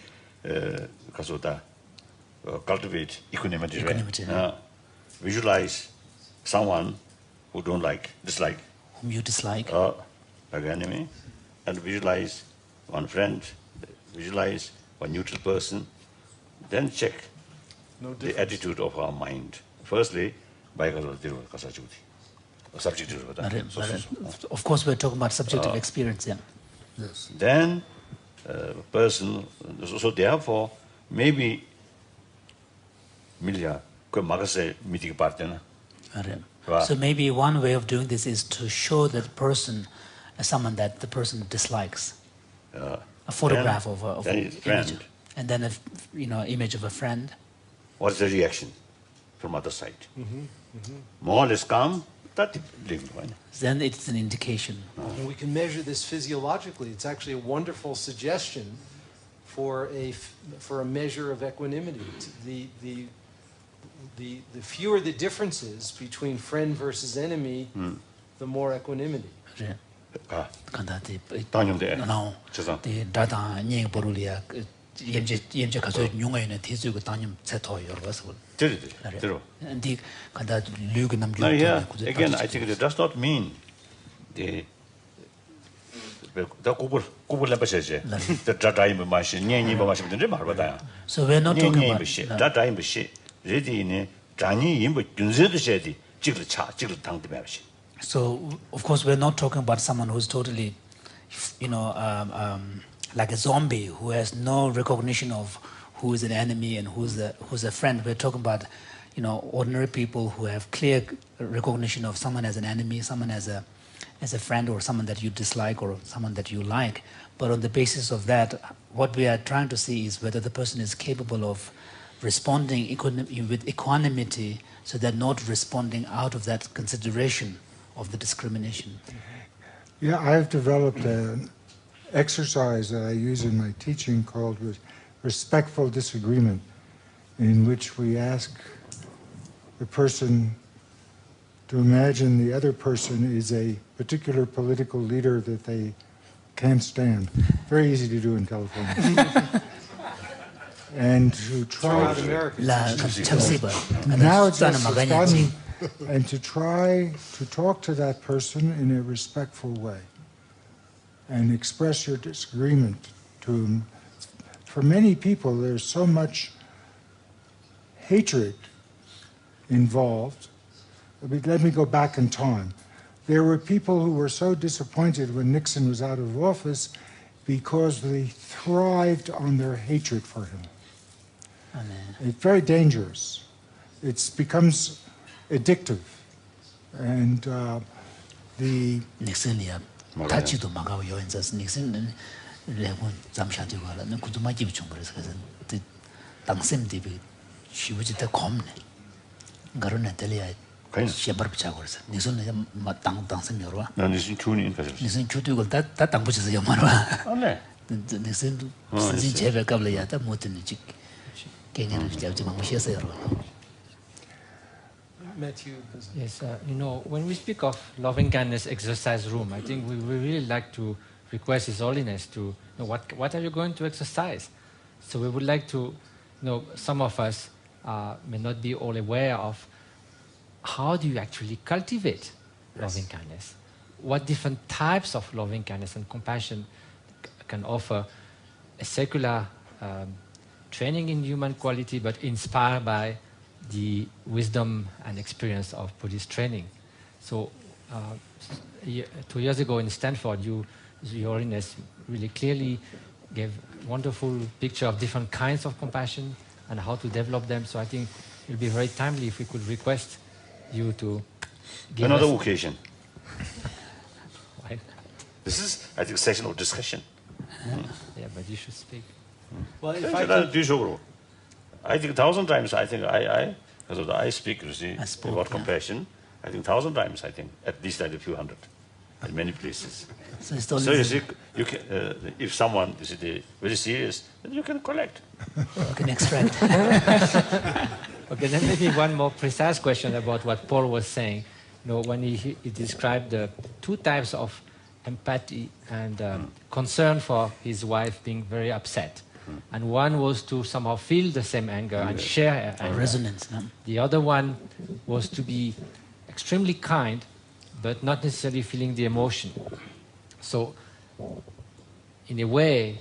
cultivate equanimity. Visualize someone who don't like, dislike. Whom you dislike. Like enemy, and visualize one friend, visualize one neutral person, then check the attitude of our mind. Firstly, by subjective. Of course, we're talking about subjective experience, yeah. Yes. Then, person, so therefore, maybe, so maybe one way of doing this is to show that person as someone that the person dislikes. A photograph of an image, and then image of a friend. What's the reaction from other side? More or less calm, that then it's an indication. And we can measure this physiologically. It's actually a wonderful suggestion for a measure of equanimity. The fewer the differences between friend versus enemy, the more equanimity. Again, I think it does not mean the so we're not talking about so, of course, we're not talking about someone who's totally, like a zombie who has no recognition of who is an enemy and who's a friend. We're talking about, ordinary people who have clear recognition of someone as an enemy, someone as a friend, or someone that you dislike or someone that you like. But on the basis of that, what we are trying to see is whether the person is capable of responding with equanimity, so they're not responding out of that consideration of the discrimination. Yeah, I've developed an exercise that I use in my teaching called respectful disagreement, in which we ask the person to imagine the other person is a particular political leader that they can't stand. Very easy to do in California. And to try now it's fun, and to try to talk to that person in a respectful way and express your disagreement to him. For many people, there's so much hatred involved. Let me go back in time. There were people who were so disappointed when Nixon was out of office because they thrived on their hatred for him. It's very dangerous. It becomes addictive. And the Nixon, tachido magaw yoenzas Nixon legon zamshati wala na kuduma jibchungres kazen the tangsem dibi shibuji ta komne garuna telia shebar pchagors Nixon ma tangsem yorwa Nixon tuning Nixon chutu ta tangbuchis yomarwa Nixon sin chebe kabla ya ta motin chik kengen jabji mangshesa yorwa. Matthew. Yes, when we speak of loving kindness exercise room, I think we really like to request His Holiness to know what are you going to exercise. So we would like to, some of us may not be all aware of how do you actually cultivate loving kindness. What different types of loving kindness and compassion can offer a secular training in human quality, but inspired by the wisdom and experience of Buddhist training. So 2 years ago in Stanford, Your Holiness really clearly gave a wonderful picture of different kinds of compassion and how to develop them. So I think it will be very timely if we could request you to give another us occasion. Right? This is, I think, session of discussion. Yeah, but you should speak. Well, if I I could, think 1,000 times. I think I speak. You see, about compassion. I think 1,000 times. I think at least a few hundred, in many places. So So you see, you can, if someone is very serious, then you can collect. you can extract. Okay, then maybe one more precise question about what Paul was saying. You know, when he described the two types of empathy and concern for his wife being very upset. And one was to somehow feel the same anger and share her anger. Resonance. No? The other one was to be extremely kind, but not necessarily feeling the emotion. So, in a way,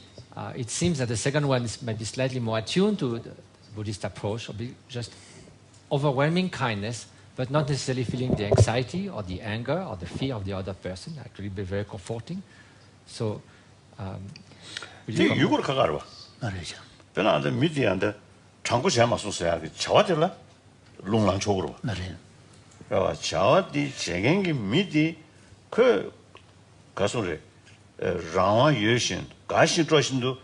it seems that the second one is maybe slightly more attuned to the Buddhist approach, or be just overwhelming kindness, but not necessarily feeling the anxiety or the anger or the fear of the other person. Actually, be very comforting. So, 이걸 가가라. 말이죠. 변화한데 미디어한테 장구 제마 소소야 저와들라 롱랑 쪽으로. 말이에요. 야, 저와디 제겐기 미디 그 가수래 라와 여신 가시 조신도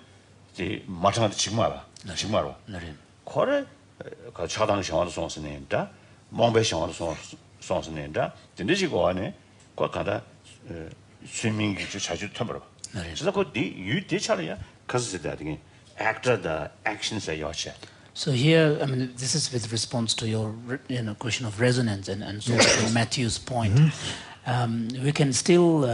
이 마찬가지 지금 알아. 지금 알아. 말이에요. 거래 그 차당 시험도 송선인다. 몽배 시험도 송선인다. 근데지고 안에 그 가다 스위밍기 자주 텀버려. 그래서 그뒤 유대차려야 가서 되게 actor the actions that you're sharing. So here, I mean, this is with response to your question of resonance and so on Matthew's point. We can still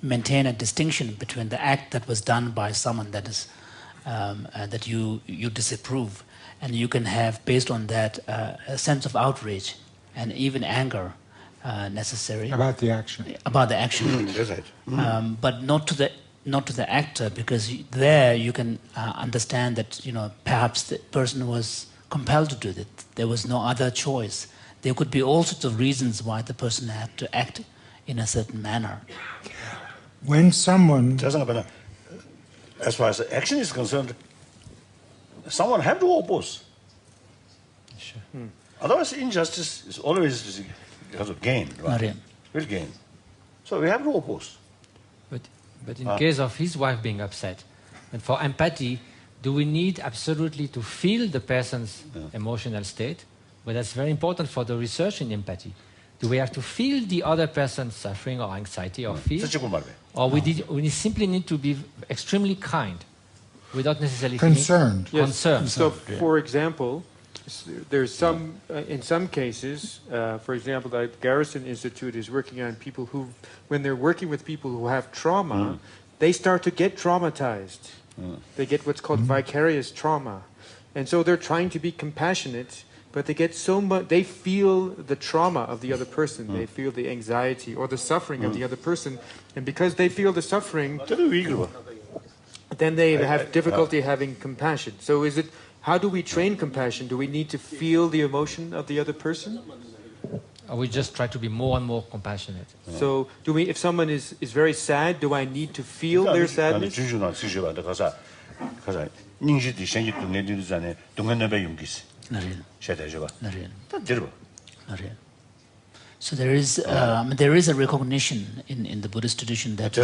maintain a distinction between the act that was done by someone that is that you disapprove, and you can have, based on that, a sense of outrage and even anger necessary About the action. about the action, That's right. but not to the actor, because there you can understand that perhaps the person was compelled to do that. There was no other choice. There could be all sorts of reasons why the person had to act in a certain manner. When someone, as far as action is concerned, someone have to oppose. Sure. Otherwise, injustice is always because of gain, right? Mariam. Will gain. So we have to oppose. But in case of his wife being upset, and for empathy, do we need absolutely to feel the person's emotional state? But that's very important for the research in empathy. Do we have to feel the other person's suffering or anxiety or fear? Or we simply need to be extremely kind without necessarily concerned. Yes. concerned. So, for example, there's some, in some cases, for example, the Garrison Institute is working on people who, when they're working with people who have trauma, they start to get traumatized. They get what's called vicarious trauma. And so they're trying to be compassionate, but they get so much, they feel the trauma of the other person. They feel the anxiety or the suffering of the other person. And because they feel the suffering, then they have difficulty having compassion. So is it, how do we train compassion? Do we need to feel the emotion of the other person? Or we just try to be more and more compassionate. So do we, if someone is very sad, do I need to feel their sadness? So there is a recognition in the Buddhist tradition that so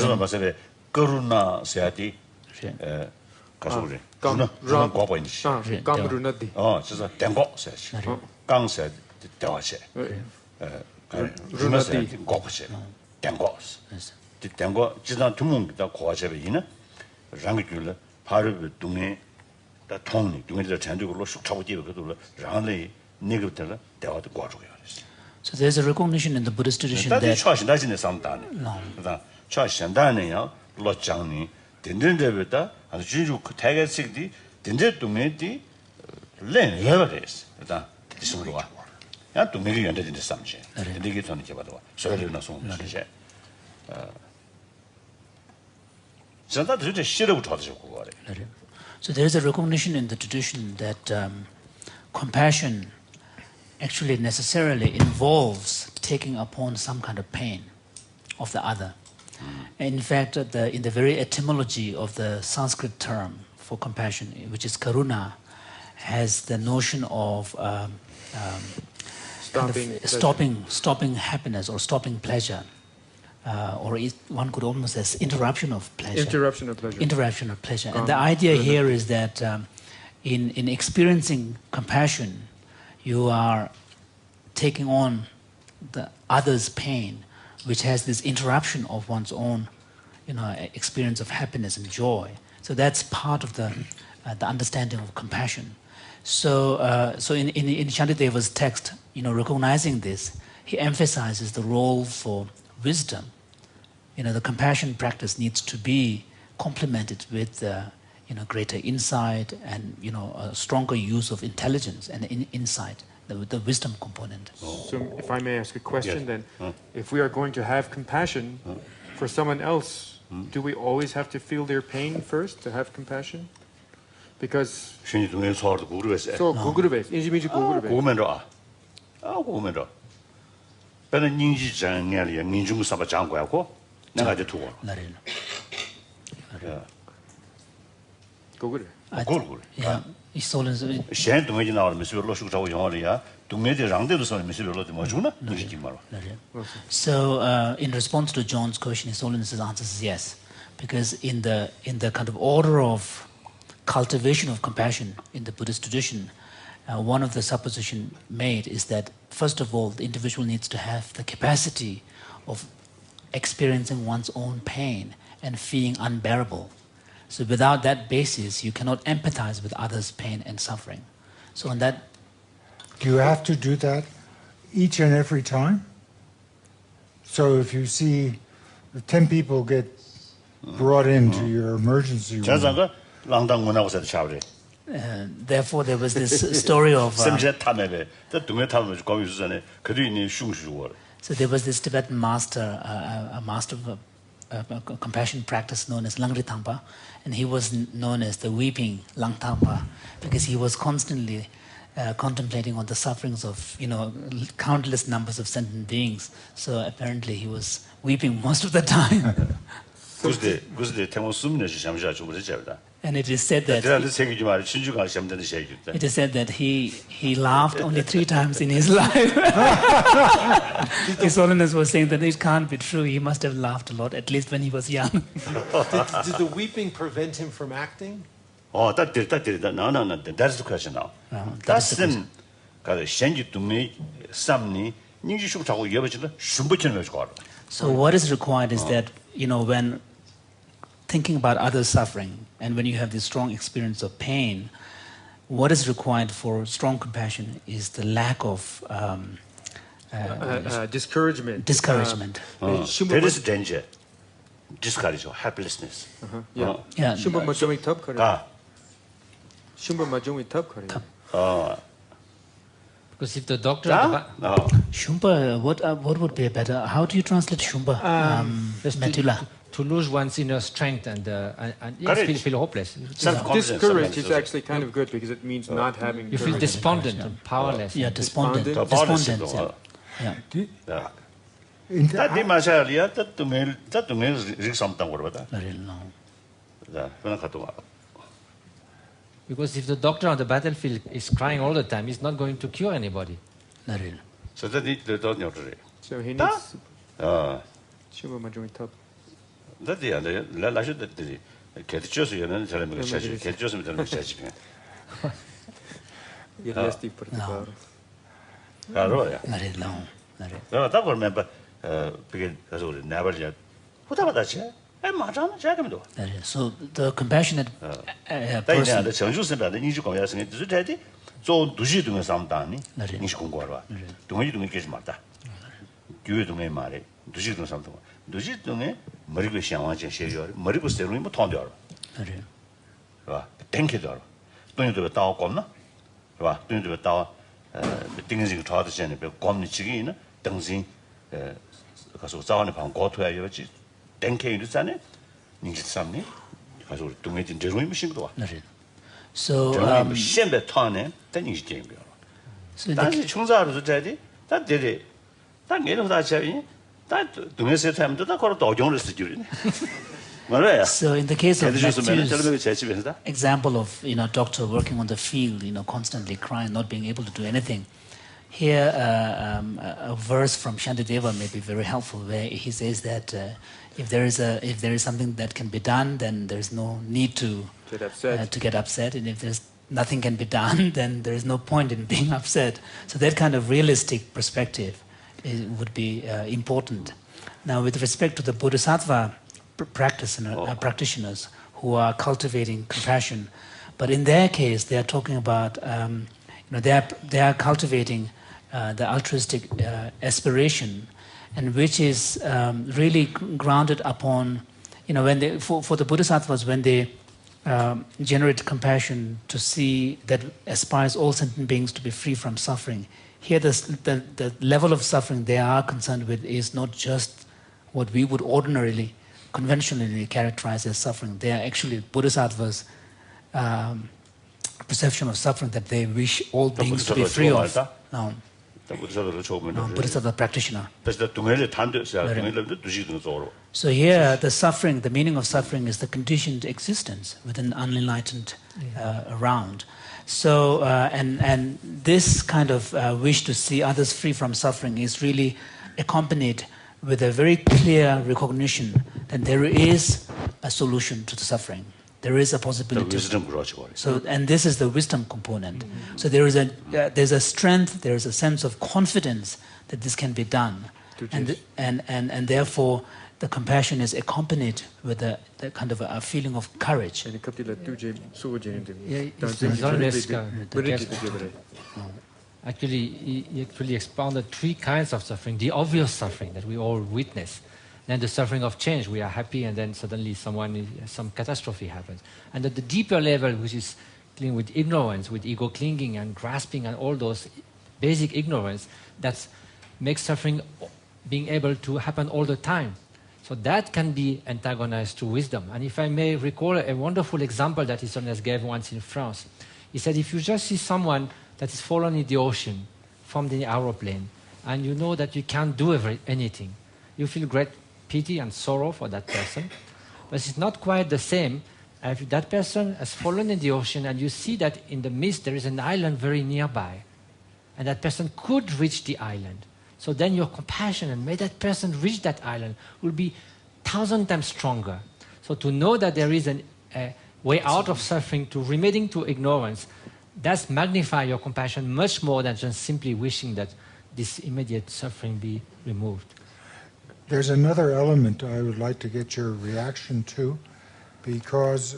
there's a recognition in the Buddhist tradition that 진짜 도대체 싫어고 찾으셨고 그래. So there is a recognition in the tradition that compassion actually necessarily involves taking upon some kind of pain of the other. In fact, in the very etymology of the Sanskrit term for compassion, which is karuna, has the notion of stopping happiness or stopping pleasure, or one could almost say interruption of pleasure. Interruption of pleasure. Interruption of pleasure. And the idea here is that in experiencing compassion, you are taking on the other's pain, which has this interruption of one's own, experience of happiness and joy. So that's part of the understanding of compassion. So in Shantideva's text, recognizing this, he emphasizes the role for wisdom. The compassion practice needs to be complemented with greater insight and a stronger use of intelligence and insight, the wisdom component. So if I may ask a question then, if we are going to have compassion for someone else, do we always have to feel their pain first to have compassion? Because so 고그룹에 인지민지 고그룹에 고면로 고면로 배는 인지장이야 민중 사바 장고하고 내가 이제 두고 고그룹 고그룹 Yeah, His Holiness. 셴 동해지 나오면 미스별로 숙자고 영어리야 동해지 랑데로서 미스별로 뭐 주나 누지기 말로. So in response to John's question, His Holiness's answer is yes, because in the kind of order of cultivation of compassion in the Buddhist tradition, one of the suppositions made is that first of all, the individual needs to have the capacity of experiencing one's own pain and feeling unbearable. So without that basis, you cannot empathize with others' pain and suffering. So on that, Do you have to do that each and every time? So if you see 10 people get brought into your emergency room, 자자가 랑당문하고서 차버리. therefore there was this story of 샘제 탐에베. 저 동해 탐을 거기 주전에 그들이 슝슈고. so there was this Tibetan master, a master of a compassion practice known as Langri Thampa, and he was known as the weeping Lang Thampa because he was constantly contemplating on the sufferings of countless numbers of sentient beings. So apparently he was weeping most of the time. 그때 태모 숨내시 잠시아 좀 그랬잖아. And it is said that he laughed only 3 times in his life. His Holiness was saying that it can't be true. He must have laughed a lot, at least when he was young. Did the weeping prevent him from acting? No. That's the question now. That's the So what is required is that, when thinking about others' suffering, and when you have this strong experience of pain, what is required for strong compassion is the lack of discouragement. Discouragement. There is danger. Discourage or helplessness. Yeah. 슈퍼 마종이 탑 거래. 슈퍼 마종이 탑 거래. Because if the doctor... Shumpa, what would be a better... How do you translate Shumpa? Matula. To lose one's inner strength and yes, feel hopeless. Discouraged is actually kind of good because it means not having You feel despondent and powerless. Yeah, despondent. Despondent. Yeah. Because if the doctor on the battlefield is crying all the time, he's not going to cure anybody. So that need the don't know. So he needs 슈퍼 마종이 탑. That the la should that the get just you know tell me get just me tell me You're less deeper to go. No, that will remember because as all never yet. What about that? So the compassionate person. the 정주선 받는 인지 공야성이 뜻이 저 두시 등의 상담이 인지 공부하러 동의 등의 계시 맞다. 교회 등의 말에 두시 등 상담. 두시 등의 머리고 상황제 시여 머리고 세로이 뭐 통되어. 그래. 봐. 땡기더라. 돈도 다 없나? 봐. 돈도 다 등진이 좋아도 전에 배 검니치기는 등진 가서 자원의 방 고토야 여지 땡케이도 싸네. 인지 삼네. 가서 우리 동해진 저놈이 신도 와. So, 저놈이 시험에 타네 땡이 게임 거야. so 다시 총사로서 자지. 다 되게 다 내려 다 자이. 다 동해서 타면도 다 걸어 도경을 쓰지르네. 말아야. So in the case of Matthew's example of doctor working on the field, constantly crying, not being able to do anything, here a verse from Shantideva may be very helpful, where he says that if there is something that can be done, then there is no need to get upset, and if there's nothing can be done, then there is no point in being upset. So that kind of realistic perspective would be important. Now, with respect to the Bodhisattva practitioners who are cultivating compassion, but in their case they are talking about they are cultivating the altruistic aspiration, and which is really grounded upon when they for the Bodhisattvas, when they generate compassion to see that aspires all sentient beings to be free from suffering. Here the level of suffering they are concerned with is not just what we would ordinarily conventionally characterized as suffering. They are actually Bodhisattvas' perception of suffering, that they wish all beings to be free of. No. Bodhisattva practitioner. So here, the suffering, the meaning of suffering is the conditioned existence within unenlightened around. So, and this kind of wish to see others free from suffering is really accompanied with a very clear recognition that there is a solution to the suffering. There is a possibility. So, and this is the wisdom component. So there's a strength, there is a sense of confidence that this can be done, and therefore the compassion is accompanied with the kind of a feeling of courage. Actually, he actually expounded 3 kinds of suffering. The obvious suffering that we all witness. Then the suffering of change. We are happy and then suddenly some catastrophe happens. And at the deeper level, which is dealing with ignorance, with ego clinging and grasping and all those basic ignorance, that makes suffering being able to happen all the time. So that can be antagonized to wisdom. And if I may recall a wonderful example that His Holiness gave once in France. He said, if you just see someone that is fallen in the ocean from the aeroplane, and you know that you can't do anything, you feel great pity and sorrow for that person. But it's not quite the same if that person has fallen in the ocean and you see that in the mist there is an island very nearby, and that person could reach the island. So then your compassion and may that person reach that island will be 1,000 times stronger. So to know that there is a way out of suffering, to remitting to ignorance, that's magnify your compassion much more than just simply wishing that this immediate suffering be removed. There's another element I would like to get your reaction to, because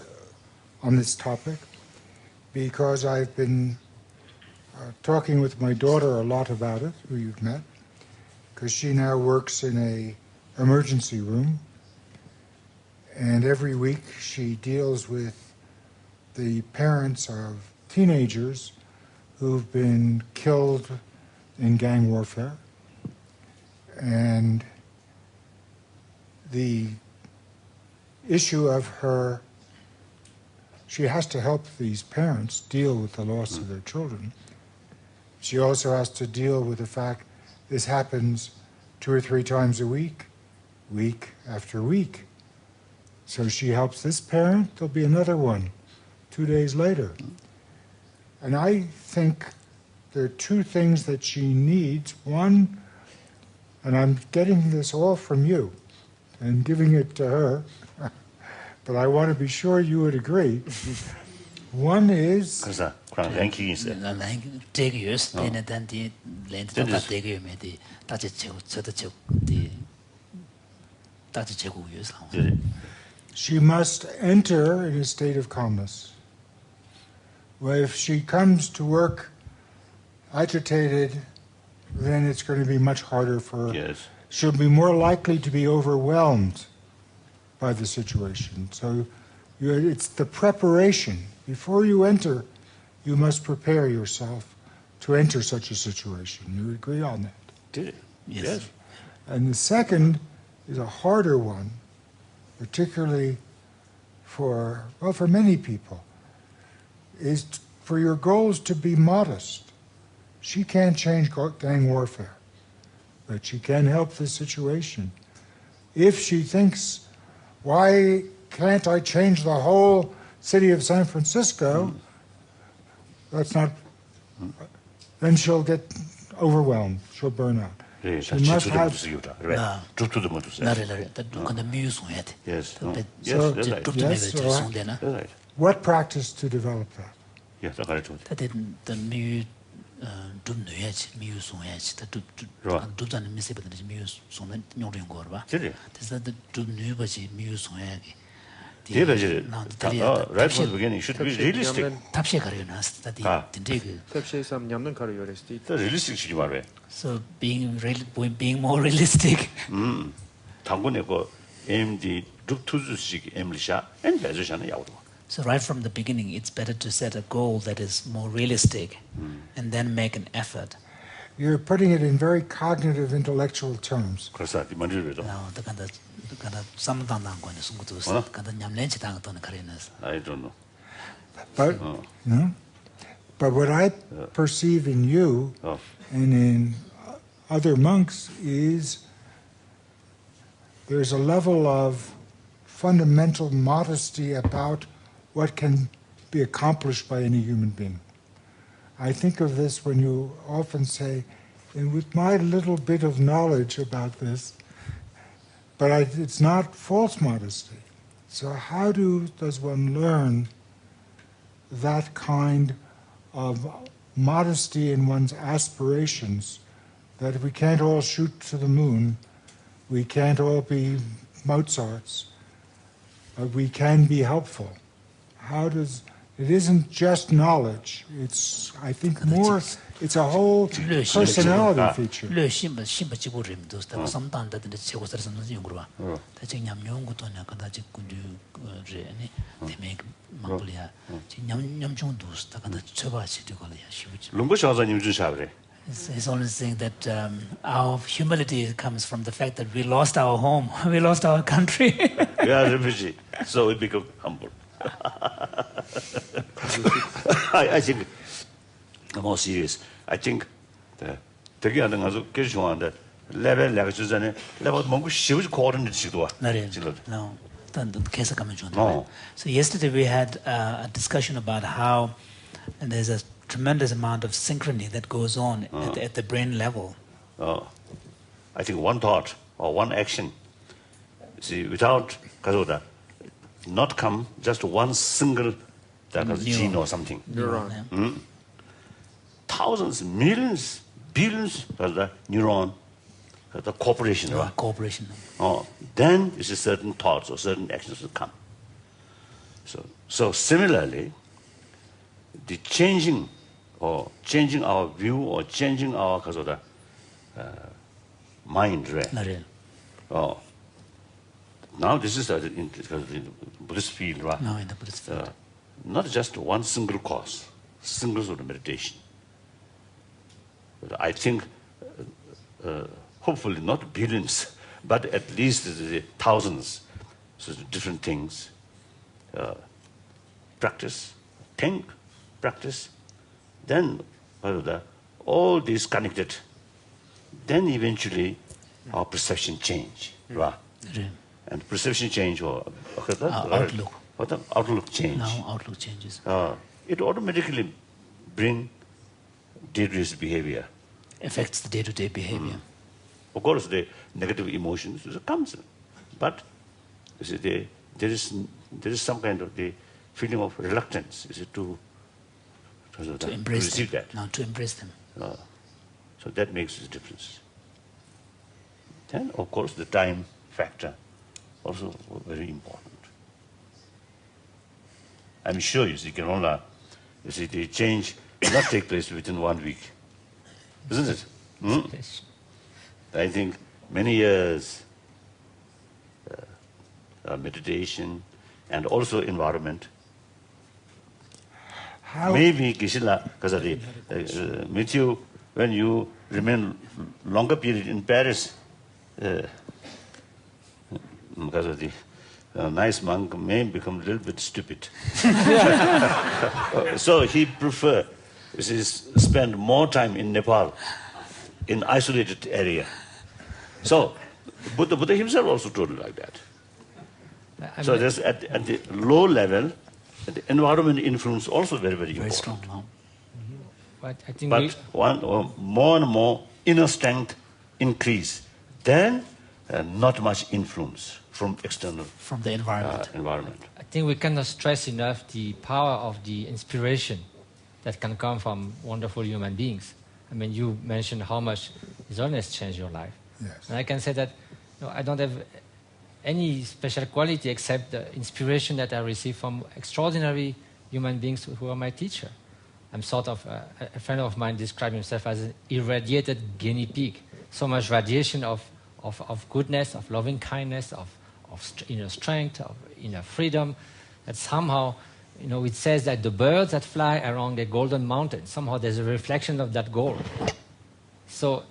on this topic, because I've been talking with my daughter a lot about it, who you've met, because she now works in a emergency room, and every week she deals with the parents of teenagers who've been killed in gang warfare. And the issue of her, she has to help these parents deal with the loss of their children. She also has to deal with the fact this happens 2 or 3 times a week, week after week. So she helps this parent, there'll be another one 2 days later. And I think there are 2 things that she needs. One, and I'm getting this all from you and giving it to her, but I want to be sure you would agree. One is... She must enter in a state of calmness. Well, if she comes to work agitated, then it's going to be much harder for her. Yes. She'll be more likely to be overwhelmed by the situation. So it's the preparation. Before you enter, you must prepare yourself to enter such a situation. You agree on that? Yes. And the second is a harder one, particularly for many people, is for your goals to be modest. She can't change gang warfare, but she can help the situation. If she thinks, why can't I change the whole city of San Francisco? That's not, then she'll get overwhelmed, she'll burn out. She must have, yes, so, that's right. What practice to develop that? Yes, that's right. Right from the beginning, should be realistic. Realistic. So being more realistic. So right from the beginning, it's better to set a goal that is more realistic and then make an effort. You're putting it in very cognitive, intellectual terms. I don't know. But, but what I perceive in you and in other monks is there's a level of fundamental modesty about what can be accomplished by any human being. I think of this when you often say, and with my little bit of knowledge about this, but it's not false modesty. So how does one learn that kind of modesty in one's aspirations, that we can't all shoot to the moon, we can't all be Mozarts, but we can be helpful? It isn't just knowledge, it's, I think, more, it's a whole personality feature. He's only saying that our humility comes from the fact that we lost our home, we lost our country. We are refugee, so we become humble. I think, I'm more serious. I think the level So yesterday we had a discussion about how there's a tremendous amount of synchrony that goes on at the brain level. I think one thought or one action, see, without not come just one single gene or something. Neuron. Thousands, millions, billions of the neuron, the cooperation. Cooperation. Then is a certain thoughts or certain actions will come. So similarly, the changing our view or changing our mind, right? Now this is in the Buddhist field, right? No, in the Buddhist field. Not just one single cause, single sort of meditation. But I think, hopefully not billions, but at least thousands, so different things. Practice, think, practice, then all these connected, then eventually our perception change, right? And perception change or outlook. What the outlook change? Now outlook changes. It automatically bring dangerous behavior. Affects the day-to-day behavior. Of course, the negative emotions comes, but you see, there is some kind of the feeling of reluctance. Is it to embrace receive them. that? Now to embrace them. So that makes a difference. Then, of course, the time factor also very important. I'm sure the change will not take place within 1 week, isn't it? I think many years meditation and also environment. Maybe Kishila, because Matthew, when you remain longer period in Paris, because of a nice monk may become a little bit stupid. So he prefer spend more time in Nepal, in isolated area. So Buddha himself also told like that. So there's at the low level, the environment influence also very, very important. Very strong now. But more and more inner strength increase, then not much influence from external from the environment. I think we cannot stress enough the power of the inspiration that can come from wonderful human beings. I mean, you mentioned how much His Holiness changed your life. Yes. And I can say that I don't have any special quality except the inspiration that I receive from extraordinary human beings who are my teacher. I'm sort of, a friend of mine described himself as an irradiated guinea pig. So much radiation of goodness, of loving kindness, of inner strength, of inner freedom, that somehow, it says that the birds that fly around the golden mountain, somehow there's a reflection of that gold. So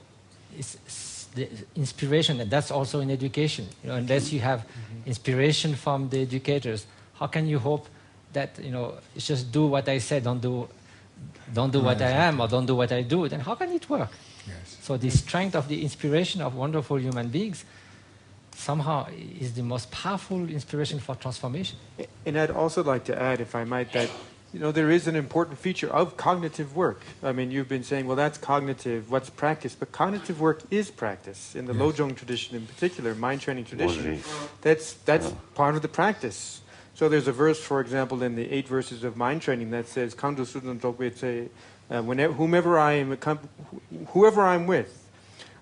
it's the inspiration, and that's also in education. Unless you have inspiration from the educators, how can you hope that, it's just do what I said, don't do what I am, or don't do what I do, then how can it work? Yes. So the strength of the inspiration of wonderful human beings somehow is the most powerful inspiration for transformation. And I'd also like to add, if I might, that there is an important feature of cognitive work. I mean, you've been saying, well, that's cognitive, what's practice? But cognitive work is practice. In the Lojong tradition in particular, mind training tradition, that's part of the practice. So there's a verse, for example, in the 8 verses of mind training that says, whoever I'm with,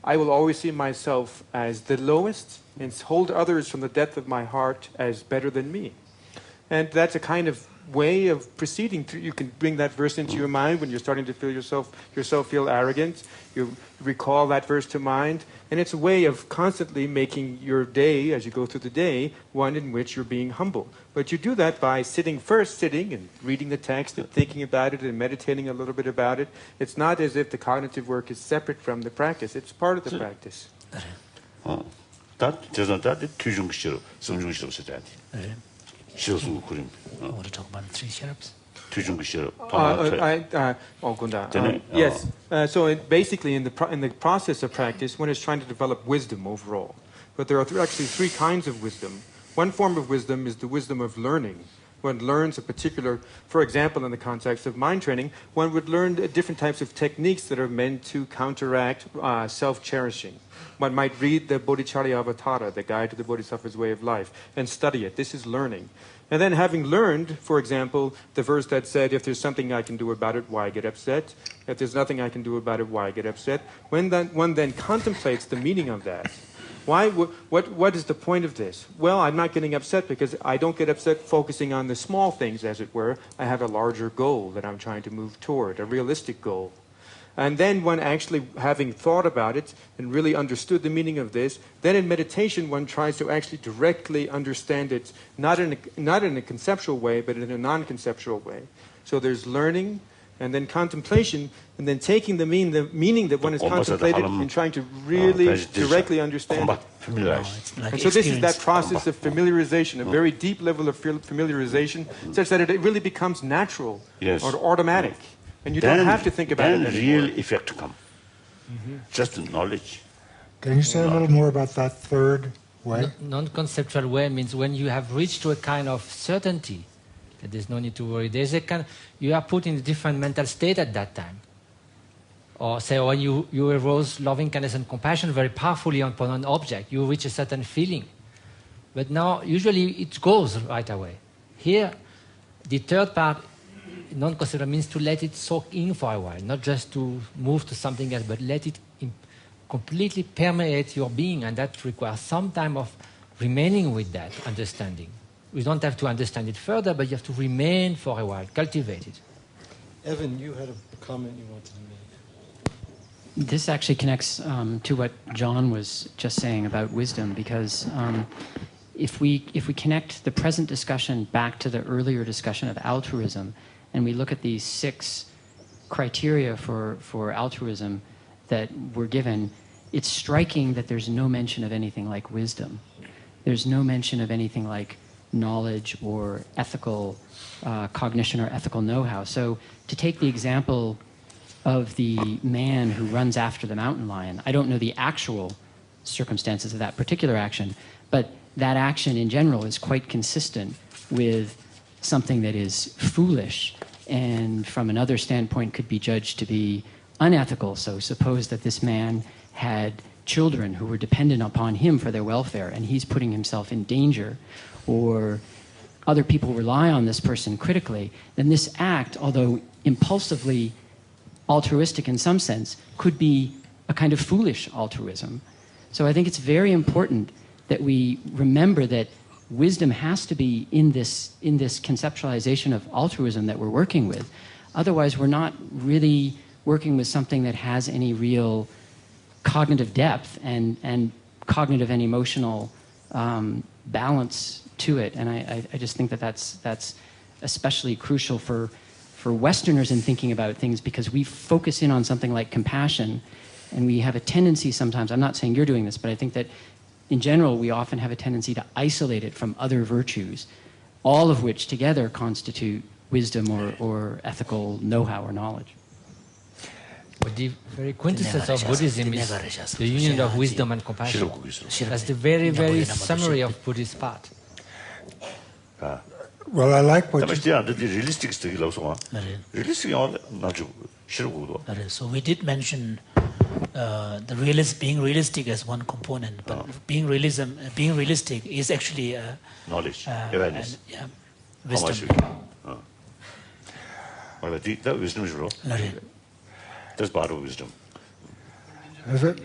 I will always see myself as the lowest and hold others from the depth of my heart as better than me. And that's a kind of way of proceeding. You can bring that verse into your mind when you're starting to feel yourself feel arrogant. You recall that verse to mind. And it's a way of constantly making your day, as you go through the day, one in which you're being humble. But you do that by sitting and reading the text and thinking about it and meditating a little bit about it. It's not as if the cognitive work is separate from the practice. It's part of the practice. Want to talk about the 3 sherps? Yes. So basically, in the process of practice, one is trying to develop wisdom overall. But there are actually 3 kinds of wisdom. One form of wisdom is the wisdom of learning. One learns a particular, for example, in the context of mind training, one would learn different types of techniques that are meant to counteract self-cherishing. One might read the Bodhicharya Avatara, the Guide to the Bodhisattva's Way of Life, and study it. This is learning. And then having learned, for example, the verse that said, if there's something I can do about it, why get upset? If there's nothing I can do about it, why get upset? When one then contemplates the meaning of that, what is the point of this? Well, I'm not getting upset because I don't get upset focusing on the small things, as it were. I have a larger goal that I'm trying to move toward, a realistic goal. And then one actually, having thought about it and really understood the meaning of this, then in meditation one tries to actually directly understand it, not in a conceptual way, but in a non-conceptual way. So there's learning, and then contemplation, and then taking the meaning that one has contemplated and trying to really directly understand it. And so this is that process of familiarization, a very deep level of familiarization, such that it really becomes natural or automatic. And you don't have to think about it anymore. Real effect come. Just knowledge. Can you say a little more about that third way? Non-conceptual way means when you have reached to a kind of certainty that there's no need to worry. There's a kind you are put in a different mental state at that time. Or say when you arouse loving kindness and compassion very powerfully upon an object, you reach a certain feeling. But now usually it goes right away. Here, the third part, non-conceptual, means to let it soak in for a while, not just to move to something else, but let it completely permeate your being, and that requires some time of remaining with that understanding. We don't have to understand it further, but you have to remain for a while, cultivate it. Evan, you had a comment you wanted to make. This actually connects to what John was just saying about wisdom, because if we connect the present discussion back to the earlier discussion of altruism, and we look at these 6 criteria for altruism that were given, it's striking that there's no mention of anything like wisdom. There's no mention of anything like knowledge or ethical cognition or ethical know-how. So to take the example of the man who runs after the mountain lion, I don't know the actual circumstances of that particular action, but that action in general is quite consistent with something that is foolish and from another standpoint could be judged to be unethical. So suppose that this man had children who were dependent upon him for their welfare and he's putting himself in danger, or other people rely on this person critically, then this act, although impulsively altruistic in some sense, could be a kind of foolish altruism. So I think it's very important that we remember that wisdom has to be in this conceptualization of altruism that we're working with. Otherwise, we're not really working with something that has any real cognitive depth and cognitive and emotional balance to it. And I just think that that's especially crucial for Westerners in thinking about things, because we focus in on something like compassion, and we have a tendency sometimes, I'm not saying you're doing this, but I think that in general, we often have a tendency to isolate it from other virtues, all of which together constitute wisdom or ethical know-how or knowledge. But the very quintessence of Buddhism is the union of wisdom and compassion. That's the very, very summary of Buddhist thought. Well, I like what So we did mention being realistic as one component, but being realistic is actually knowledge, awareness, wisdom. Wisdom is real. That's part of wisdom. Is it?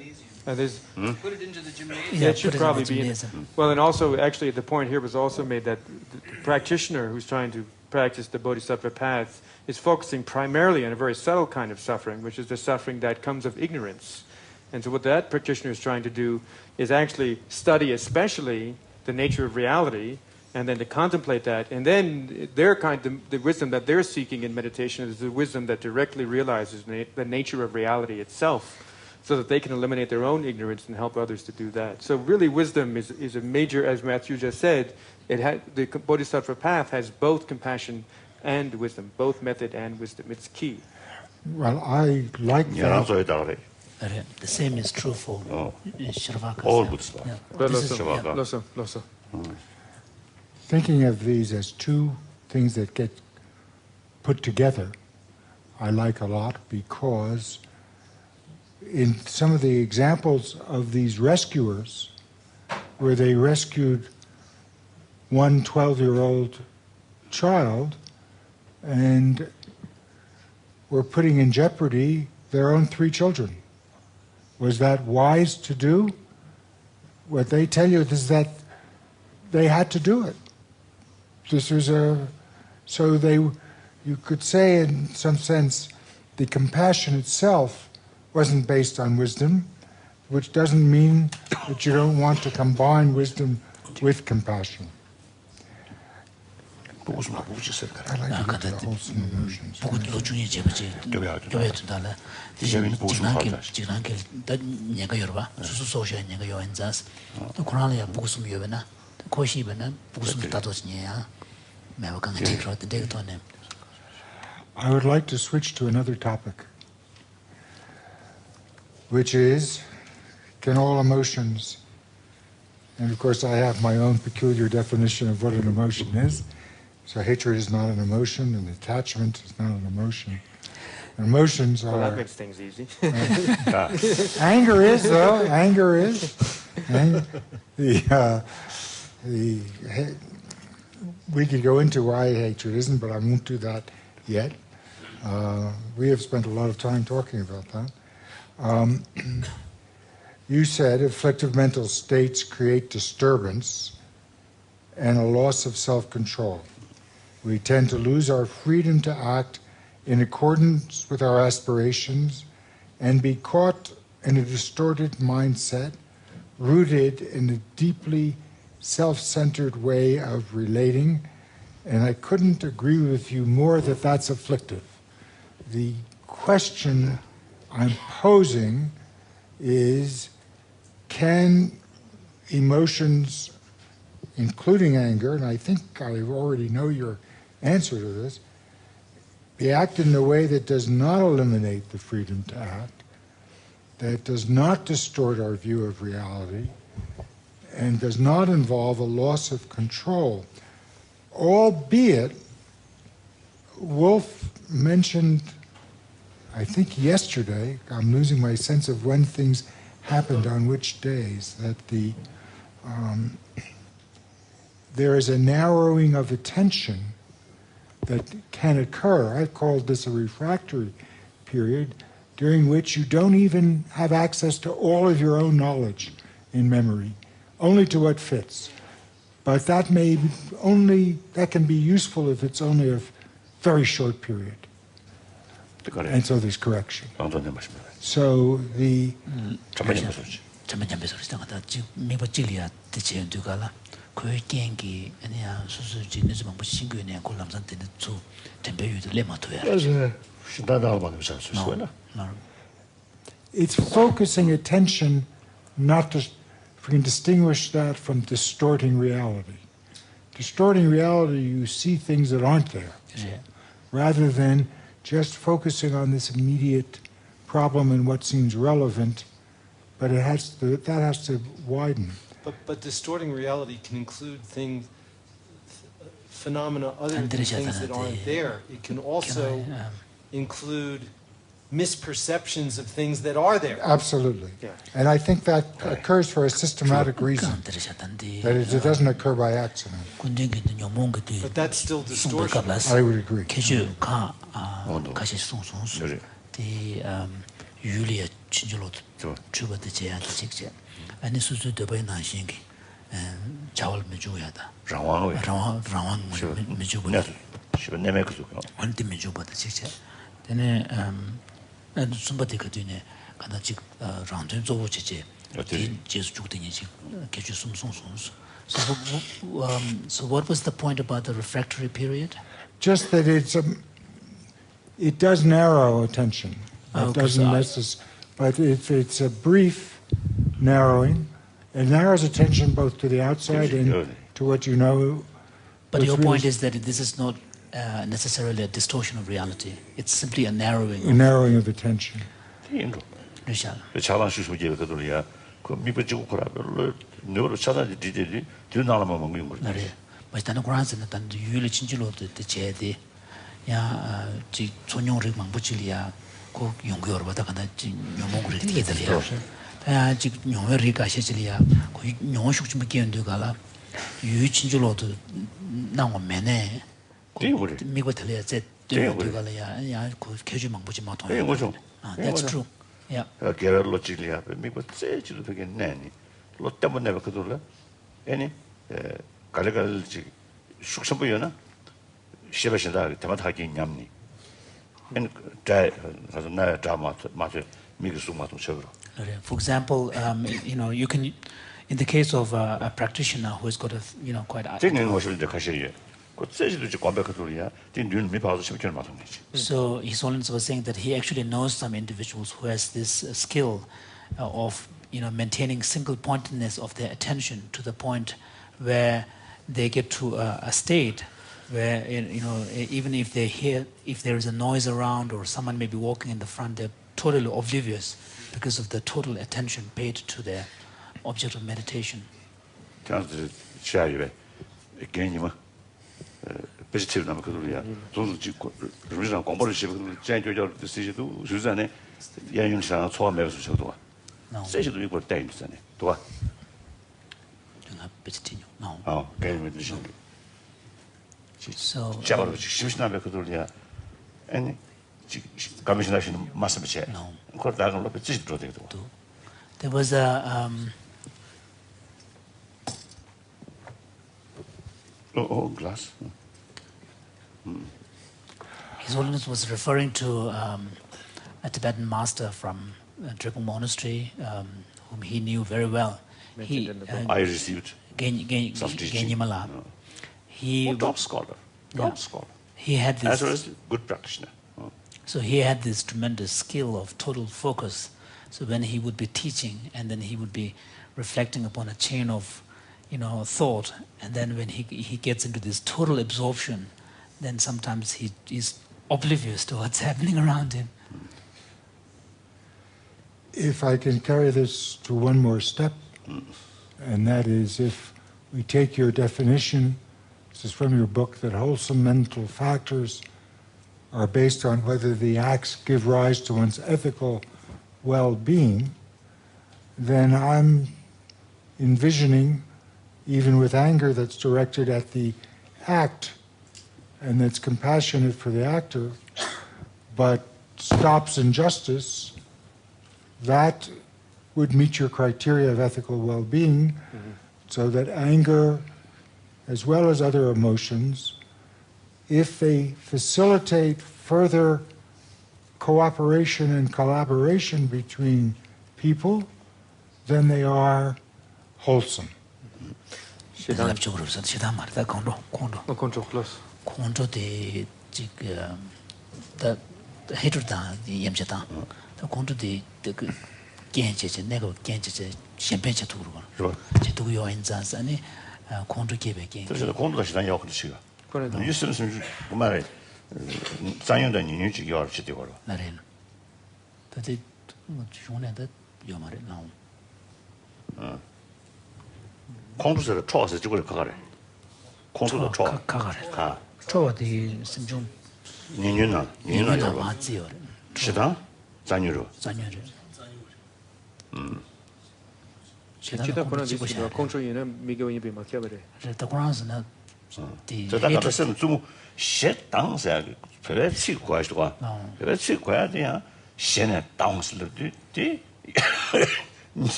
Put it into the gymnasium. Yeah, it should probably be. Well, and also, actually, the point here was also made that the practitioner who's trying to practice the Bodhisattva path is focusing primarily on a very subtle kind of suffering, which is the suffering that comes of ignorance. And so what that practitioner is trying to do is actually study especially the nature of reality, and then to contemplate that. And then the wisdom that they're seeking in meditation is the wisdom that directly realizes the nature of reality itself, so that they can eliminate their own ignorance and help others to do that. So really wisdom is a major, as Matthew just said, the Bodhisattva path has both compassion and wisdom, both method and wisdom. It's key. Well, I like that. The same is true for Shravakas. All Buddhists. Thinking of these as two things that get put together, I like a lot, because in some of the examples of these rescuers, where they rescued one 12-year-old child and were putting in jeopardy their own 3 children. Was that wise to do? What they tell you is that they had to do it. This was you could say in some sense, the compassion itself wasn't based on wisdom, which doesn't mean that you don't want to combine wisdom with compassion. I like the wholesome emotions. I would like to switch to another topic, which is, can all emotions, and of course I have my own peculiar definition of what an emotion is. So hatred is not an emotion, and attachment is not an emotion. Emotions are... Well, that makes things easy. Anger is, though. Anger is. We could go into why hatred isn't, but I won't do that yet. We have spent a lot of time talking about that. You said afflictive mental states create disturbance and a loss of self-control. We tend to lose our freedom to act in accordance with our aspirations and be caught in a distorted mindset rooted in a deeply self-centered way of relating, and I couldn't agree with you more that that's afflictive. The question I'm posing is, can emotions including anger, and I think I already know your answer to this, be acted in a way that does not eliminate the freedom to act, that does not distort our view of reality, and does not involve a loss of control. Albeit, Wolf mentioned, I think yesterday, I'm losing my sense of when things happened on which days, that there is a narrowing of attention that can occur. I've called this a refractory period, during which you don't even have access to all of your own knowledge in memory, only to what fits. But that can be useful if it's only a very short period. And so there's correction. So the it's focusing attention, not to, if we can distinguish that from distorting reality. Distorting reality, you see things that aren't there, rather than just focusing on this immediate problem and what seems relevant, but that has to widen. But distorting reality can include phenomena other than things that aren't there. It can also include misperceptions of things that are there. Absolutely. Yeah. And I think that occurs for a systematic reason. That is, it doesn't occur by accident. But that's still distortion. I would agree. So what was the point about the refractory period? Just that it does narrow attention. It doesn't but it's a brief narrowing. It narrows attention both to the outside and to what you know. But your point is that this is not necessarily a distortion of reality. It's simply a narrowing. A narrowing of attention. That's true. Yeah. For example, you can, in the case of a practitioner who has got a, quite. So His Holiness was saying that he actually knows some individuals who has this skill of maintaining single pointedness of their attention to the point where they get to a state where even if there is a noise around or someone may be walking in the front, they're totally oblivious because of the total attention paid to their object of meditation. 베지티브 나면 그들이야. 돈 루리랑 공부를 시작을 제조절 시지도 주전에 연용시장 초안 매수 저도. 세지도 이거 때문에 도와. 제가 베지티요. 게임을 드신. So 자바로 심심하면 그들이야. 아니 감시나시는 말씀이체. 그걸 다른 로 베지티로 되고. There was a glass. His Holiness was referring to a Tibetan master from Drepung Monastery, whom he knew very well. I received Genyamala. He top scholar. Top scholar. He had this. As well as good practitioner. So he had this tremendous skill of total focus. So when he would be teaching, and then he would be reflecting upon a chain of thought, and then when he gets into this total absorption, then sometimes he is oblivious to what's happening around him. If I can carry this to one more step, and that is if we take your definition, this is from your book, that wholesome mental factors are based on whether the acts give rise to one's ethical well-being, then I'm envisioning, even with anger that's directed at the act and that's compassionate for the actor, but stops injustice, that would meet your criteria of ethical well-being, so that anger, as well as other emotions, if they facilitate further cooperation and collaboration between people, then they are wholesome.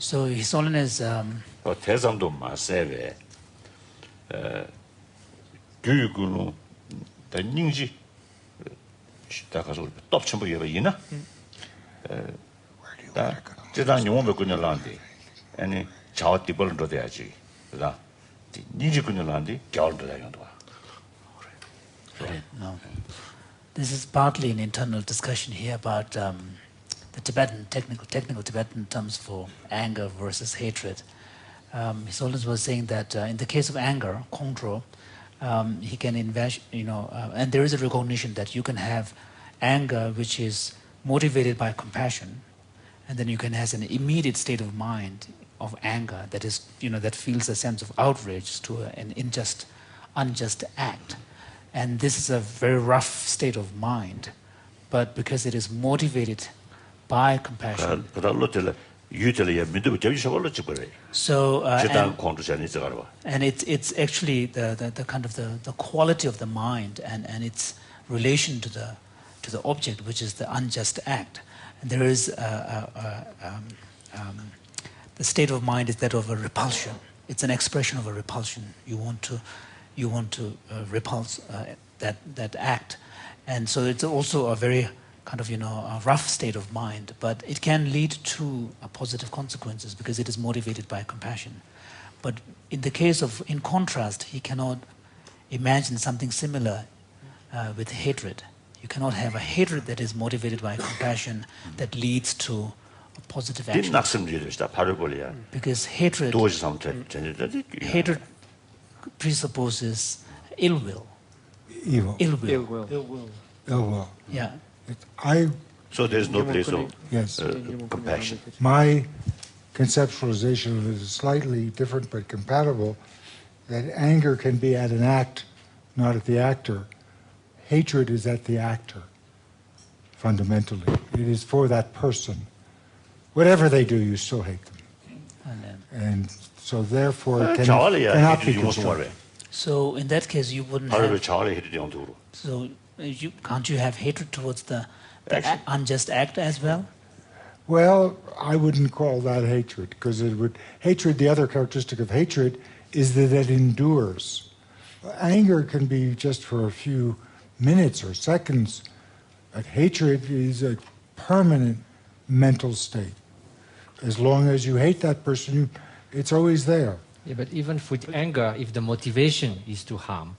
So His Holiness no. This is partly an internal discussion here about the Tibetan technical Tibetan terms for anger versus hatred. His Holiness was saying that in the case of anger, kongtro, he can invest, and there is a recognition that you can have anger which is motivated by compassion, and then you can have an immediate state of mind of anger that is, that feels a sense of outrage to an unjust act. And this is a very rough state of mind, but because it is motivated by compassion. So, and it's actually the kind of the quality of the mind and its relation to the object, which is the unjust act. And there is the state of mind is that of a repulsion. It's an expression of a repulsion. You want to repulse that act, and so it's also a very kind of a rough state of mind, but it can lead to positive consequences because it is motivated by compassion. But in contrast, he cannot imagine something similar with hatred. You cannot have a hatred that is motivated by compassion that leads to a positive action. Because hatred presupposes ill will. Evil. Ill will. Ill will. Yeah. So there's no place of compassion. My conceptualization of it is slightly different but compatible, that anger can be at an act, not at the actor. Hatred is at the actor, fundamentally. It is for that person. Whatever they do, you still hate them. And so therefore it cannot be constructed. So in that case, you wouldn't have... So can't you have hatred towards the unjust act as well? Well, I wouldn't call that hatred, because hatred, the other characteristic of hatred is that it endures. Anger can be just for a few minutes or seconds, but hatred is a permanent mental state. As long as you hate that person, it's always there. Yeah, but even with anger, if the motivation is to harm,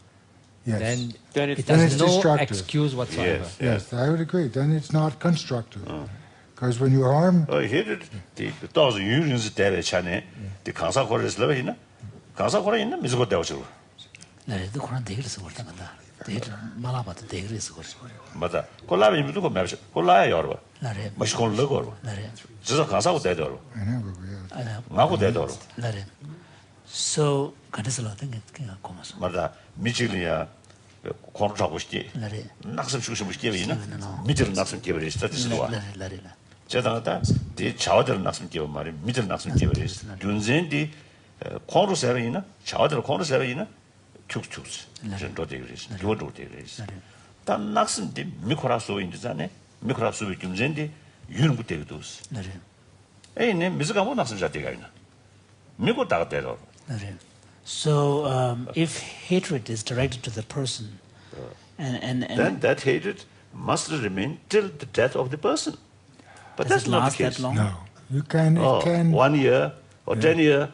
Yes. then it's it has no destructive. excuse whatsoever. Yes, I would agree. Then it's not constructive. Because when you harm, hatred, the those unions there chane, the kansa chorus level in, kansa chorus in, mizugo deocho. 네, 그 그런 대결을 쓰고 있다는다. 대결 말아봐도 대결을 쓰고 있어. 맞다. 콜라비 미두고 매서 콜라야 여러. 나래. 마시 콜 러고. 나래. 저서 kansa고 대더로. 아니야. 나고 대더로. 나래. So 가르쳐라 된 게 고마서. 맞다. 미치리야 코너 잡고 싶지. 나래. 낙선 주고 싶지 이나. 미들 낙선 깨버리 스타트스와. 나래. 제다가다 디 자와들 낙선 깨버 말이 미들 낙선 깨버리. 균젠디 코너 세르이나 자와들 코너 세르이나 축축스. 전도 되그리스. 교도 되그리스. 단 낙선디 미코라소 인지자네. 미코라소 균젠디 유는 것 되거든스. 나래. 에이네 미즈가 뭐 낙선 자대가 있나. 미코 다가 대로. So if hatred is directed to the person, and then that hatred must remain till the death of the person. But does that's it not last the case. that long? no. You can, it can, 1 year or 10 years.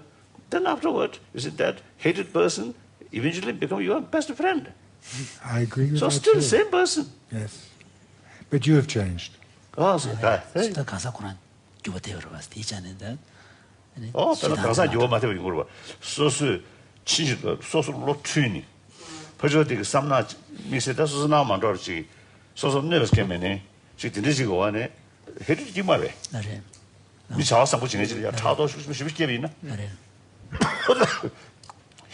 Then afterward, isn't that hated person eventually become your best friend? I agree with So that still too. the same person. Yes. But you have changed. Oh, so that. 또 가사 고난 주어 되어로 봤을 때 있잖아요. 별로 강사 요마한테 이걸 봐. 소수 친구도 소수로 튀니. 벌써 되게 삼나 미세다 소수나 만들었지. 소수 내려서 개면에 지금 드리지고 와네. 해주지 말래. 나래. 미 자와상 고 지내지야. 차도 쉽게 있나? 나래.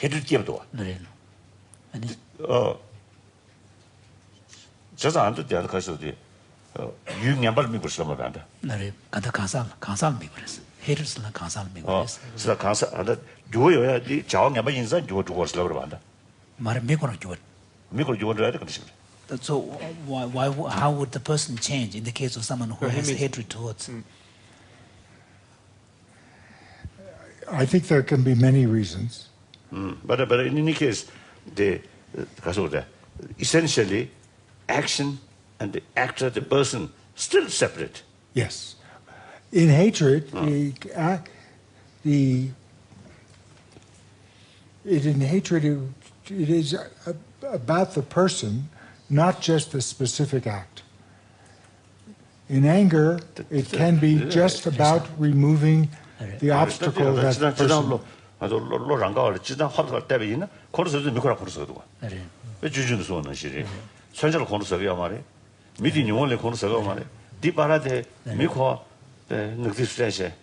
해줄 게도. 나래. 아니 저자 안 듣지 가서도 유행양발 미고 쓰면 안 돼. 나래. 간다 가사 미고랬어. hatred는 가사 미고랬어. 그래서 강사 안다 요요야 이 자왕양발 인사 요 두고 쓰려고 한다. 말에 미고는 주어. 미고 요를 해야 되겠지. So how would the person change in the case of someone who has hatred towards? I think there can be many reasons. But in any case, essentially, action and the actor, the person, still separate. Yes. In hatred, it is about the person, not just the specific act. In anger, it can be just about removing the obstacle that the person... 로랑가를 지난 화두가 때문에 코르스도 미코라 코르스도. 왜 주주는 소는 시리. 선절 코르스가 말이. 미디 용원의 코르스가 말이. 디바라데 미코 늑디스레세.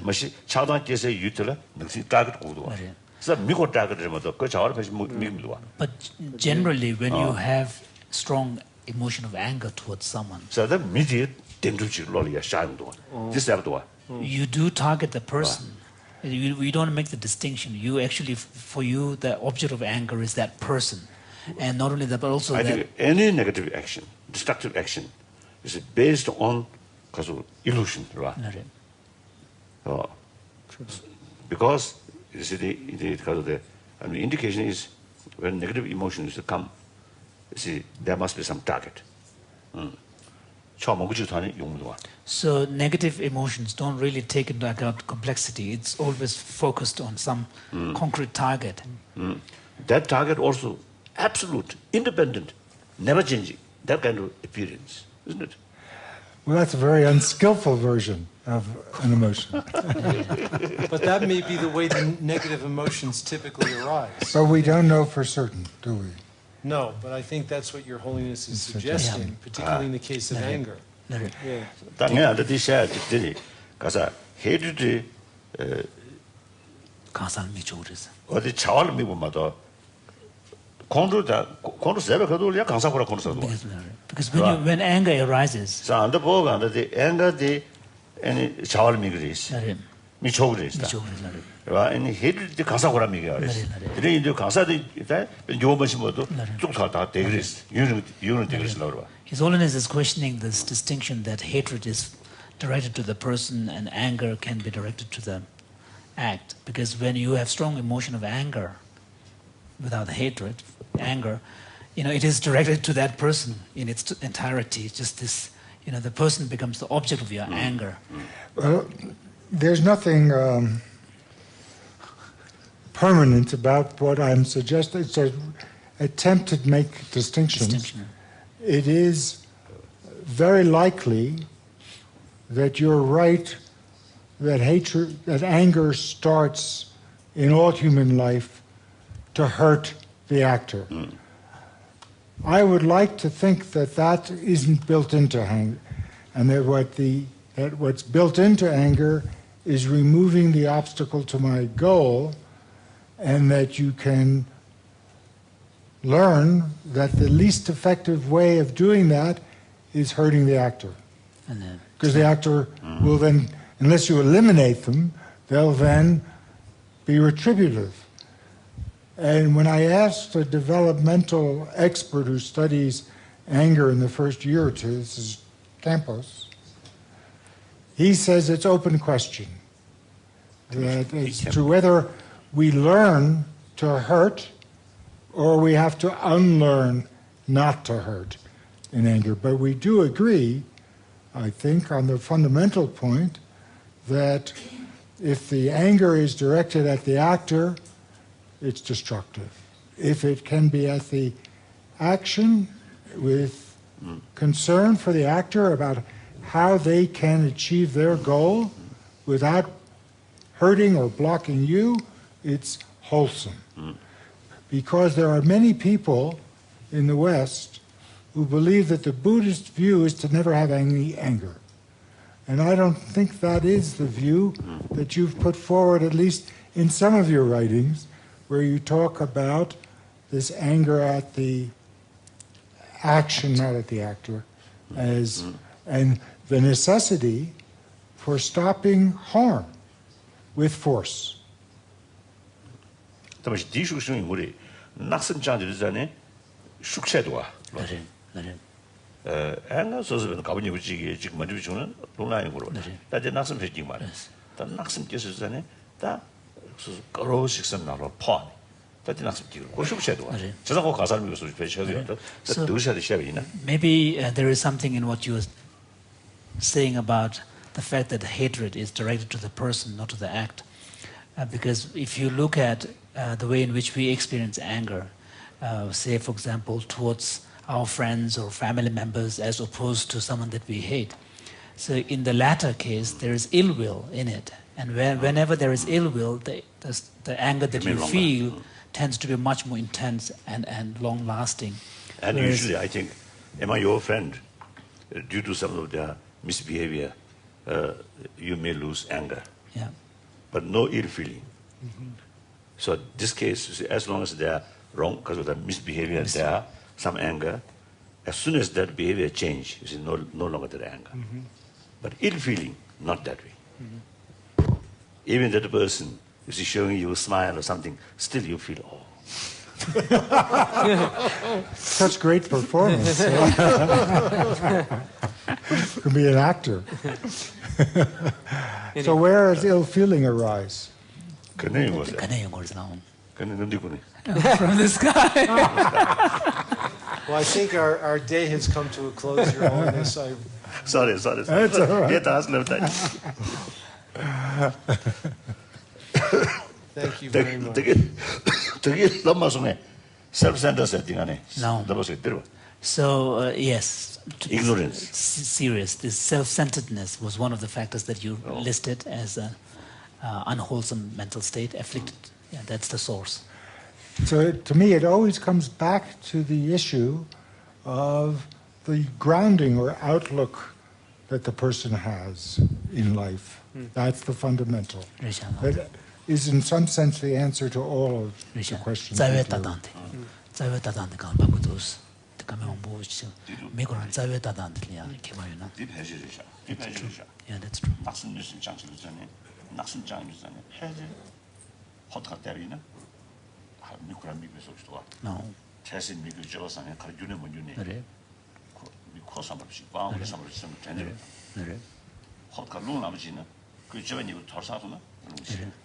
마시 차단께서 유틀 늑디 따그 고도. 그래서 미코 따그를 뭐도 그 자와를 다시 미미도. But generally when you have strong emotion of anger towards someone, so the mi디 덴두지 로리야 샤도. 디스압도. You do target the person. You don't make the distinction. You actually, for you, the object of anger is that person, and not only that, but also I think any negative action, destructive action, is based on illusion, right? Because you see, the indication is when negative emotions come, you see, there must be some target. So negative emotions don't really take into account complexity. It's always focused on some concrete target. That target also absolute, independent, never changing. That kind of appearance, isn't it? Well, that's a very unskillful version of an emotion. But that may be the way the negative emotions typically arise. But we don't know for certain, do we? No, but I think that's what Your Holiness is suggesting, particularly in the case of anger. Yeah. 당연히 뜻이야, 뜻이 가서 해주지 가사를 미쳐버렸어. 어디 자원을 미고마도 공도 세배 그도야 강사고라 공도서도. Because when anger arises, 자, 안도 보고 안데 앵가디 아니 자원을 미그리스. 미쳐버렸어. 와, 아니 해주지 강사고라 미겨야지. 그래 이제 강사들 일단 요번시 모두 쭉다 되그리스. 유는 되그리스라고 봐. His Holiness is questioning this distinction that hatred is directed to the person and anger can be directed to the act. Because when you have strong emotion of anger, without hatred, anger, it is directed to that person in its entirety. Just this, the person becomes the object of your anger. Well, there's nothing permanent about what I'm suggesting. It's an attempt to make distinctions. It is very likely that you're right, that anger starts in all human life to hurt the actor. I would like to think that isn't built into anger, and that what's built into anger is removing the obstacle to my goal, and that you can learn that the least effective way of doing that is hurting the actor. Because the actor will then, unless you eliminate them, they'll then be retributive. And when I asked a developmental expert who studies anger in the first year or two, this is Campos, he says it's open question. That as to whether we learn to hurt or we have to unlearn not to hurt in anger. But we do agree, I think, on the fundamental point that if the anger is directed at the actor, it's destructive. If it can be at the action with concern for the actor about how they can achieve their goal without hurting or blocking you, it's wholesome. Because there are many people in the West who believe that the Buddhist view is to never have any anger. And I don't think that is the view that you've put forward, at least in some of your writings, where you talk about this anger at the action, not at the actor, and the necessity for stopping harm with force. 다시 디슈션이 우리 낙선장들이잖아요. 숙제도와. 앵가 소소는 가보니 우지게 지금 먼저 주는 논란이 거로. 다들 낙선 회지 말이야. 다 낙선 계속잖아요. 다 거로식선 나로 포함. 다들 낙선 지고 그 숙제도와. 저자고 가사를 위해서 배치해야 돼. 도시아의 시합이나. Maybe there is something in what you were saying about the fact that hatred is directed to the person, not to the act. Because if you look at the way in which we experience anger, say, for example, towards our friends or family members as opposed to someone that we hate. So in the latter case, there is ill will in it. And whenever there is ill will, the anger that you feel tends to be much more intense and long-lasting. And usually, I think, am I your friend? Due to some of their misbehavior, you may lose anger. Yeah. But no ill feeling. So this case, you see, as long as they are wrong because of the misbehavior, there are some anger. As soon as that behavior change, you see, no longer that anger. But ill feeling, not that way. Even that person, you see, showing you a smile or something, still you feel, oh. Such great performance. Could be an actor. So where does ill feeling arise? From the sky. Well, I think our day has come to a close, Your Holiness. Sorry. That's all right. Thank you very much. 되게 Lamas self-centered setting 아니. No. So yes, ignorance. Serious. This self-centeredness was one of the factors that you listed as an unwholesome mental state, afflicted. Yeah, that's the source. So to me, it always comes back to the issue of the grounding or outlook that the person has in life. That's the fundamental. That is, in some sense, the answer to all of the questions. Yeah, that's true. No.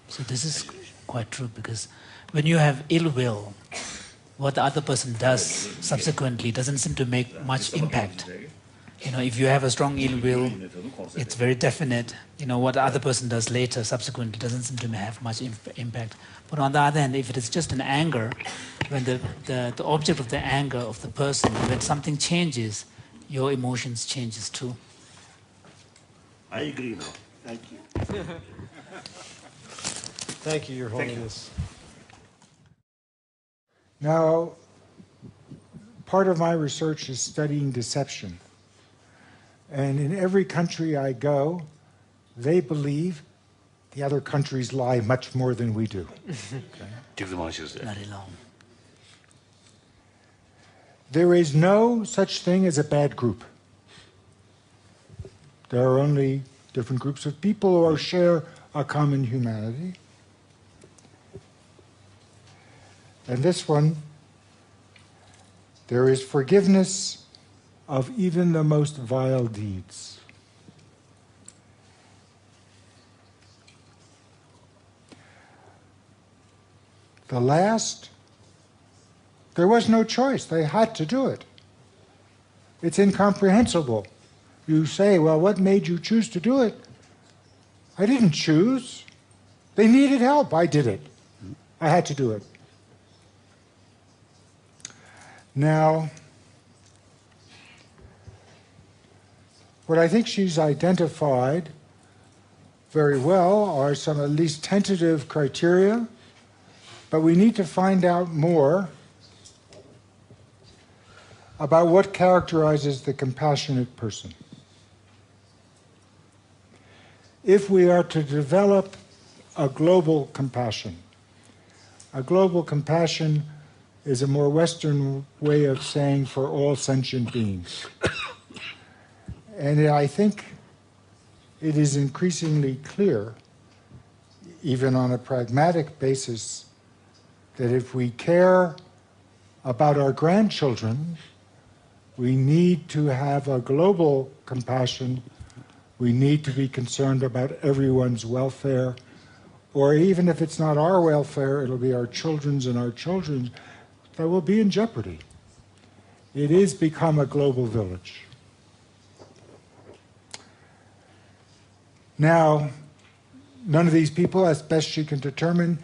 So this is quite true, because when you have ill will, what the other person does subsequently doesn't seem to make much impact. If you have a strong ill will, it's very definite. What the other person does later, subsequently, doesn't seem to have much impact. But on the other hand, if it is just an anger, when the object of the anger of the person, when something changes, your emotions changes too. I agree now. Thank you. Thank you, Your Holiness. Now, part of my research is studying deception. And in every country I go, they believe the other countries lie much more than we do. Very long. There is no such thing as a bad group. There are only different groups of people who share a common humanity. And this one, there is forgiveness of even the most vile deeds. The last, there was no choice. They had to do it. It's incomprehensible. You say, well, what made you choose to do it? I didn't choose. They needed help. I did it. I had to do it. Now, what I think she's identified very well are some at least tentative criteria, but we need to find out more about what characterizes the compassionate person. If we are to develop a global compassion is a more Western way of saying for all sentient beings. And I think it is increasingly clear, even on a pragmatic basis, that if we care about our grandchildren, we need to have a global compassion. We need to be concerned about everyone's welfare, or even if it's not our welfare, it'll be our children's and our children's that will be in jeopardy. It is become a global village. Now, none of these people, as best she can determine,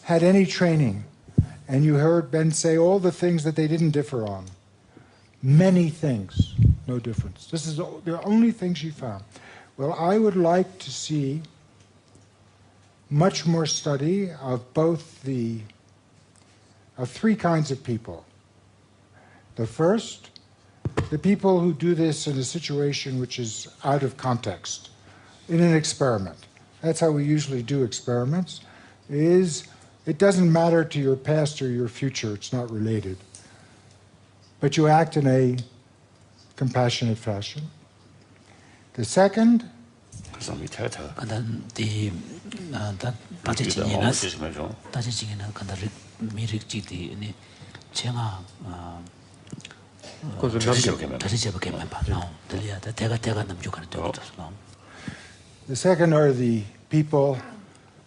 had any training. And you heard Ben say all the things that they didn't differ on. Many things, no difference. This is the only thing she found. Well, I would like to see much more study of both of three kinds of people. The first, the people who do this in a situation which is out of context, in an experiment. That's how we usually do experiments, it doesn't matter to your past or your future, it's not related. But you act in a compassionate fashion. The second, the second are the people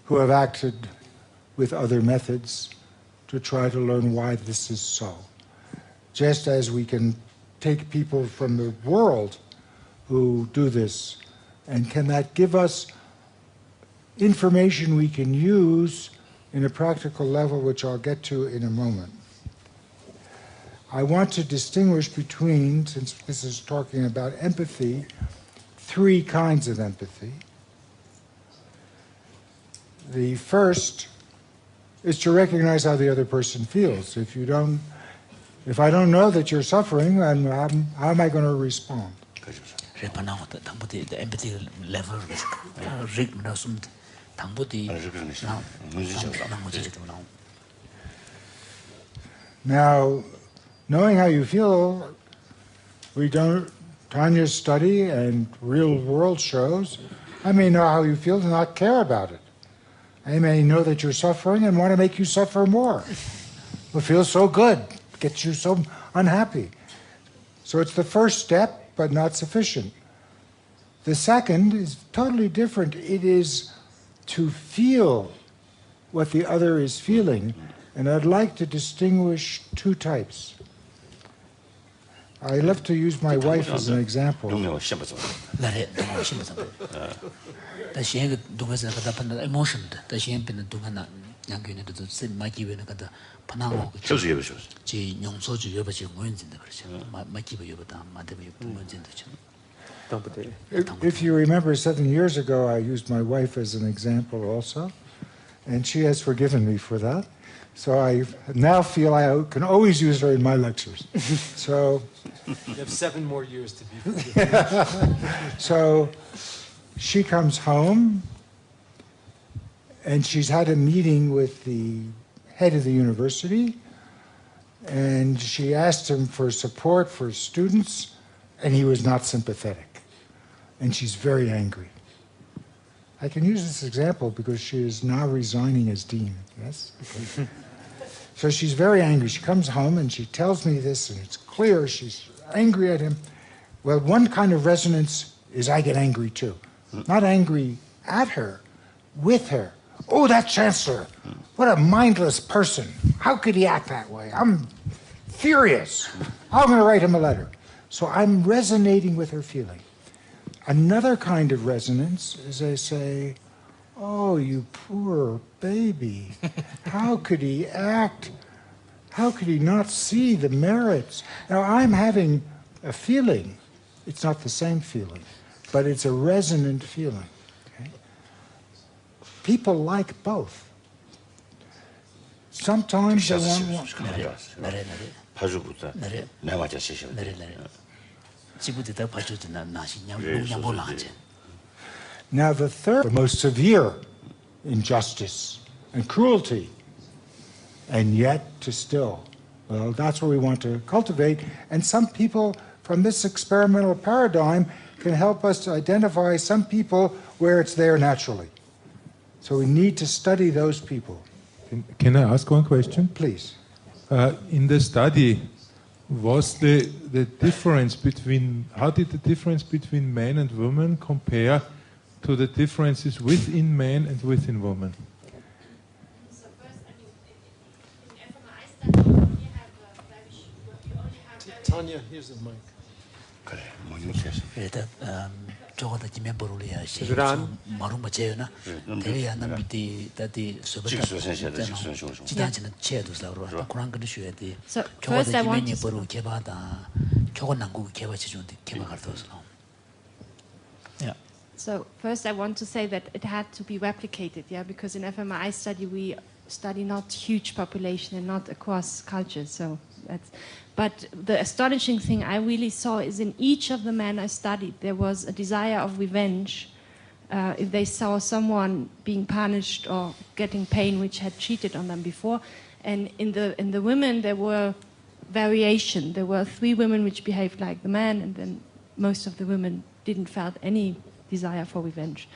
who have acted with other methods to try to learn why this is so. Just as we can take people from the world who do this, and can that give us information we can use in a practical level, which I'll get to in a moment. I want to distinguish between, since this is talking about empathy, three kinds of empathy. The first is to recognize how the other person feels. If I don't know that you're suffering, then how am I going to respond? Now, knowing how you feel, Tanya's study and real world shows, I may know how you feel and not care about it. I may know that you're suffering and want to make you suffer more. It feels so good, gets you so unhappy. So it's the first step, but not sufficient. The second is totally different. It is to feel what the other is feeling, and I'd like to distinguish two types. I love to use my wife as an example. If you remember 7 years ago, I used my wife as an example also, and she has forgiven me for that. So I now feel I can always use her in my lectures. So you have 7 more years to be forgiven. So she comes home, and she's had a meeting with the head of the university, and she asked him for support for students, and he was not sympathetic. And she's very angry. I can use this example because she is now resigning as dean, yes? Okay. So she's very angry. She comes home and she tells me this, and it's clear she's angry at him. Well, one kind of resonance is I get angry too. Not angry at her, with her. Oh, that chancellor, what a mindless person. How could he act that way? I'm furious. I'm going to write him a letter. So I'm resonating with her feeling. Another kind of resonance is I say, oh, you poor baby. How could he act? How could he not see the merits? Now, I'm having a feeling. It's not the same feeling, but it's a resonant feeling. Okay? People like both. Sometimes they want one. Now the third, the most severe injustice and cruelty, and yet to still. Well, that's what we want to cultivate. And some people from this experimental paradigm can help us to identify some people where it's there naturally. So we need to study those people. Can I ask one question? Please. In the study, was the difference between, how did the difference between men and women compare to the differences within men and within women? So first, I mean, in fMRI study, we only have Tanya, here's the mic. So first I want to So first I want to say that it had to be replicated, yeah, because in fMRI study we study not huge population and not across cultures. So that's, but the astonishing thing I really saw is in each of the men I studied there was a desire of revenge. If they saw someone being punished or getting pain which had cheated on them before, and in the women there were variation. There were 3 women which behaved like the man, and then most of the women didn't felt any desire for revenge.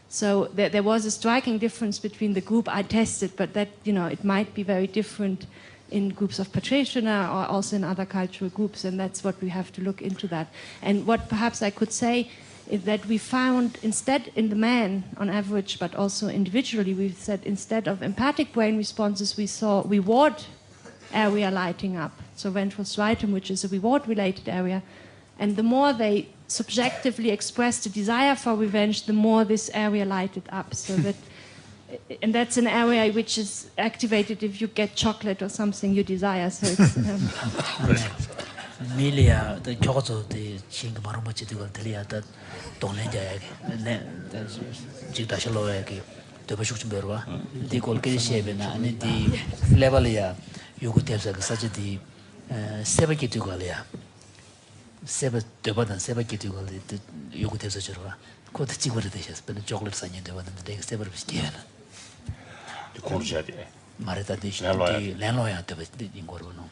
So there was a striking difference between the group I tested, but that, you know, it might be very different in groups of practitioners or also in other cultural groups, and that's what we have to look into that. And what perhaps I could say is that we found instead in the man on average, but also individually, we said instead of empathic brain responses, we saw reward area lighting up. So ventral striatum, which is a reward-related area, and the more they subjectively expressed a desire for revenge, the more this area lighted up. So that, and that's an area which is activated if you get chocolate or something you desire. So it's. Milia, the Jozo, the Ching Marumachi, the Telia, that Donlenja, Jidashaloaki, the Bashukberwa, the Kolkishevina, and the Levalia, you could have such a the Sebakitugalia. Seba Debat and Sebakitugal, you could have such a quote the Chiguritas, but the chocolate sign in the one the day Sever of Stiana. The Conjadi Marita, the landlawyer, the Ingorno.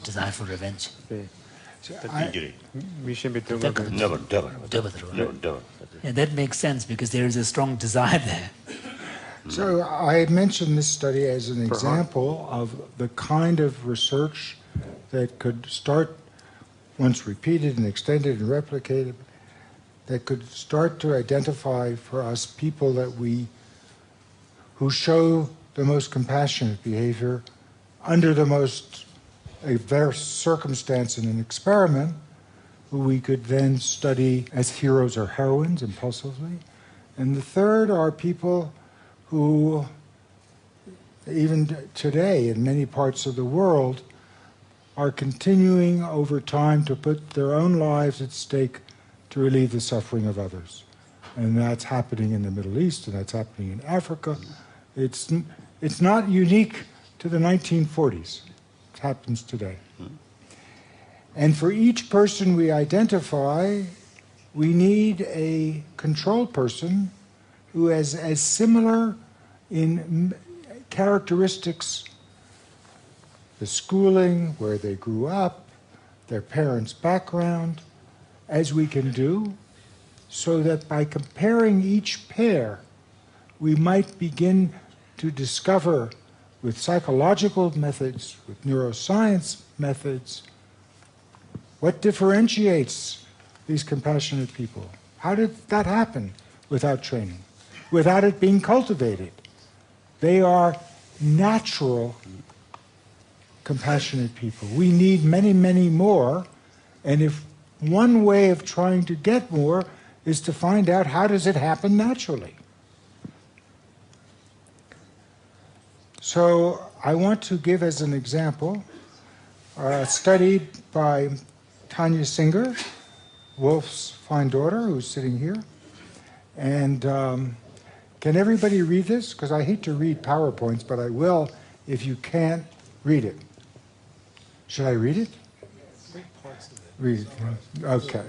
Desire for revenge. Never. Yeah, that makes sense because there is a strong desire there. So I mentioned this study as an example of the kind of research that could start, once repeated and extended and replicated, that could start to identify for us people that we who show the most compassionate behavior under the most adverse circumstance in an experiment, who we could then study as heroes or heroines impulsively. And the third are people who, even today in many parts of the world, are continuing over time to put their own lives at stake to relieve the suffering of others. And that's happening in the Middle East, and that's happening in Africa. It's not unique to the 1940s. It happens today. And for each person we identify, we need a control person who has as similar in characteristics, the schooling, where they grew up, their parents' background, as we can do, so that by comparing each pair, we might begin to discover with psychological methods, with neuroscience methods, what differentiates these compassionate people. How did that happen without training, without it being cultivated? They are natural compassionate people. We need many, many more, and if one way of trying to get more is to find out how does it happen naturally. So I want to give as an example a study by Tanya Singer, Wolf's fine daughter, who's sitting here. And can everybody read this? Because I hate to read PowerPoints, but I will if you can't read it. Should I read it? Read it. Okay.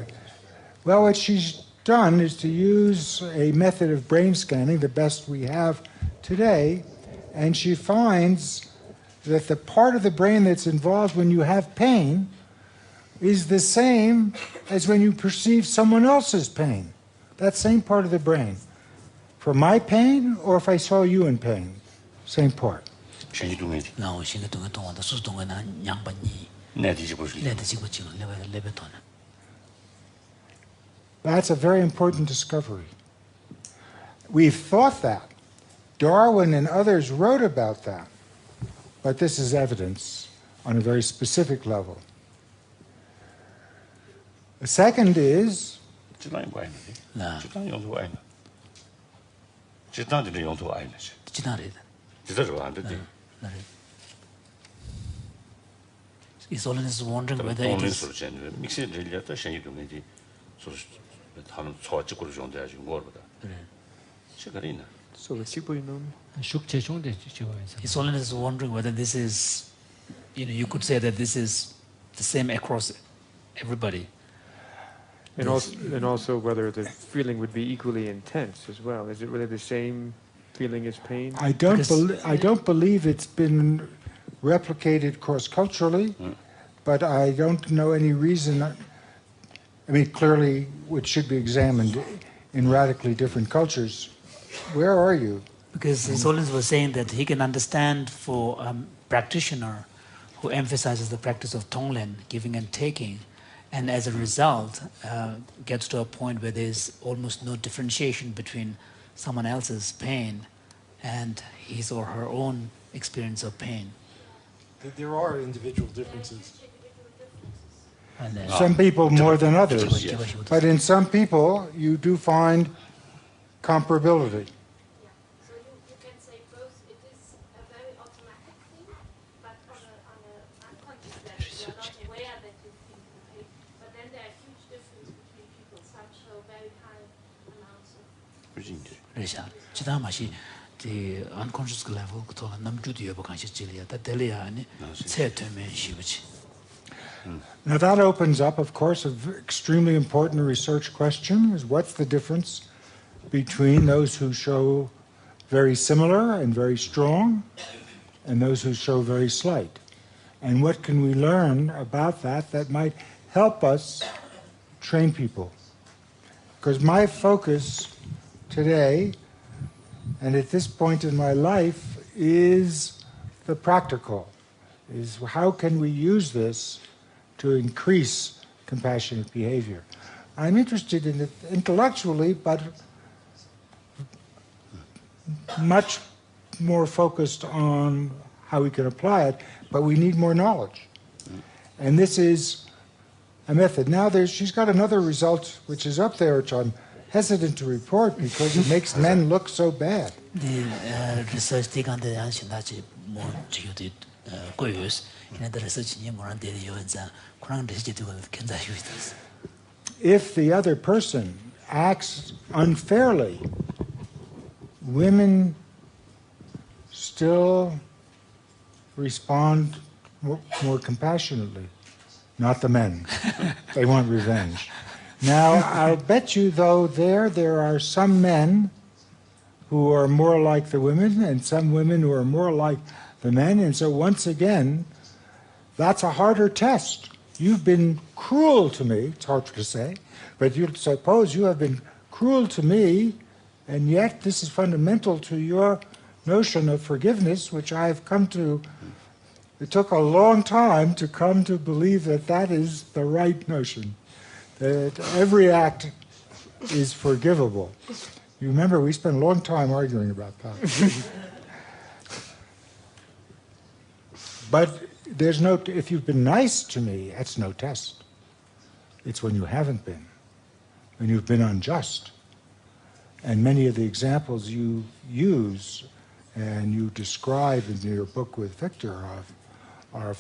Well, what she's done is to use a method of brain scanning, the best we have today, and she finds that the part of the brain that's involved when you have pain is the same as when you perceive someone else's pain. That same part of the brain. For my pain, or if I saw you in pain, same part. That's a very important discovery. We've thought that. Darwin and others wrote about that. But this is evidence on a very specific level. The second is His Holiness is wondering whether it is... His Holiness is wondering whether this is, you could say that this is the same across everybody. And also whether the feeling would be equally intense as well. Is it really the same feeling as pain? I don't believe it's been replicated cross-culturally, but I don't know any reason. I mean, clearly, it should be examined in radically different cultures. Where are you? Because His Holiness was saying that he can understand for a practitioner who emphasizes the practice of Tonglen, giving and taking, and as a result gets to a point where there's almost no differentiation between someone else's pain and his or her own experience of pain. There are individual differences. Some people more than others. But in some people, you do find comparability. So you can say both. It is a very automatic thing, but on an unconscious level, you're not aware that you feel the pain. But then there are huge differences between people, such a very high amounts of. The unconscious level, Now that opens up, of course, an extremely important research question, is what's the difference between those who show very similar and very strong and those who show very slight? And what can we learn about that might help us train people? Because my focus today and at this point in my life is the practical, is how can we use this to increase compassionate behavior. I'm interested in it intellectually, but much more focused on how we can apply it, but we need more knowledge. And this is a method. Now she's got another result which is up there, which I'm hesitant to report because it makes men look so bad. The research taken the ancient more to quiz in the research in more than you and Kurang to If the other person acts unfairly, women still respond more compassionately, not the men. They want revenge. Now, I'll bet you, though, there are some men who are more like the women and some women who are more like the men. And so once again, that's a harder test. You've been cruel to me, it's hard to say, but you suppose you have been cruel to me, and yet this is fundamental to your notion of forgiveness, which I've come to. It took a long time to come to believe that that is the right notion, that every act is forgivable. You remember, we spent a long time arguing about that. But there's no, if you've been nice to me, that's no test. It's when you haven't been, when you've been unjust. And many of the examples you use and you describe in your book with Victor are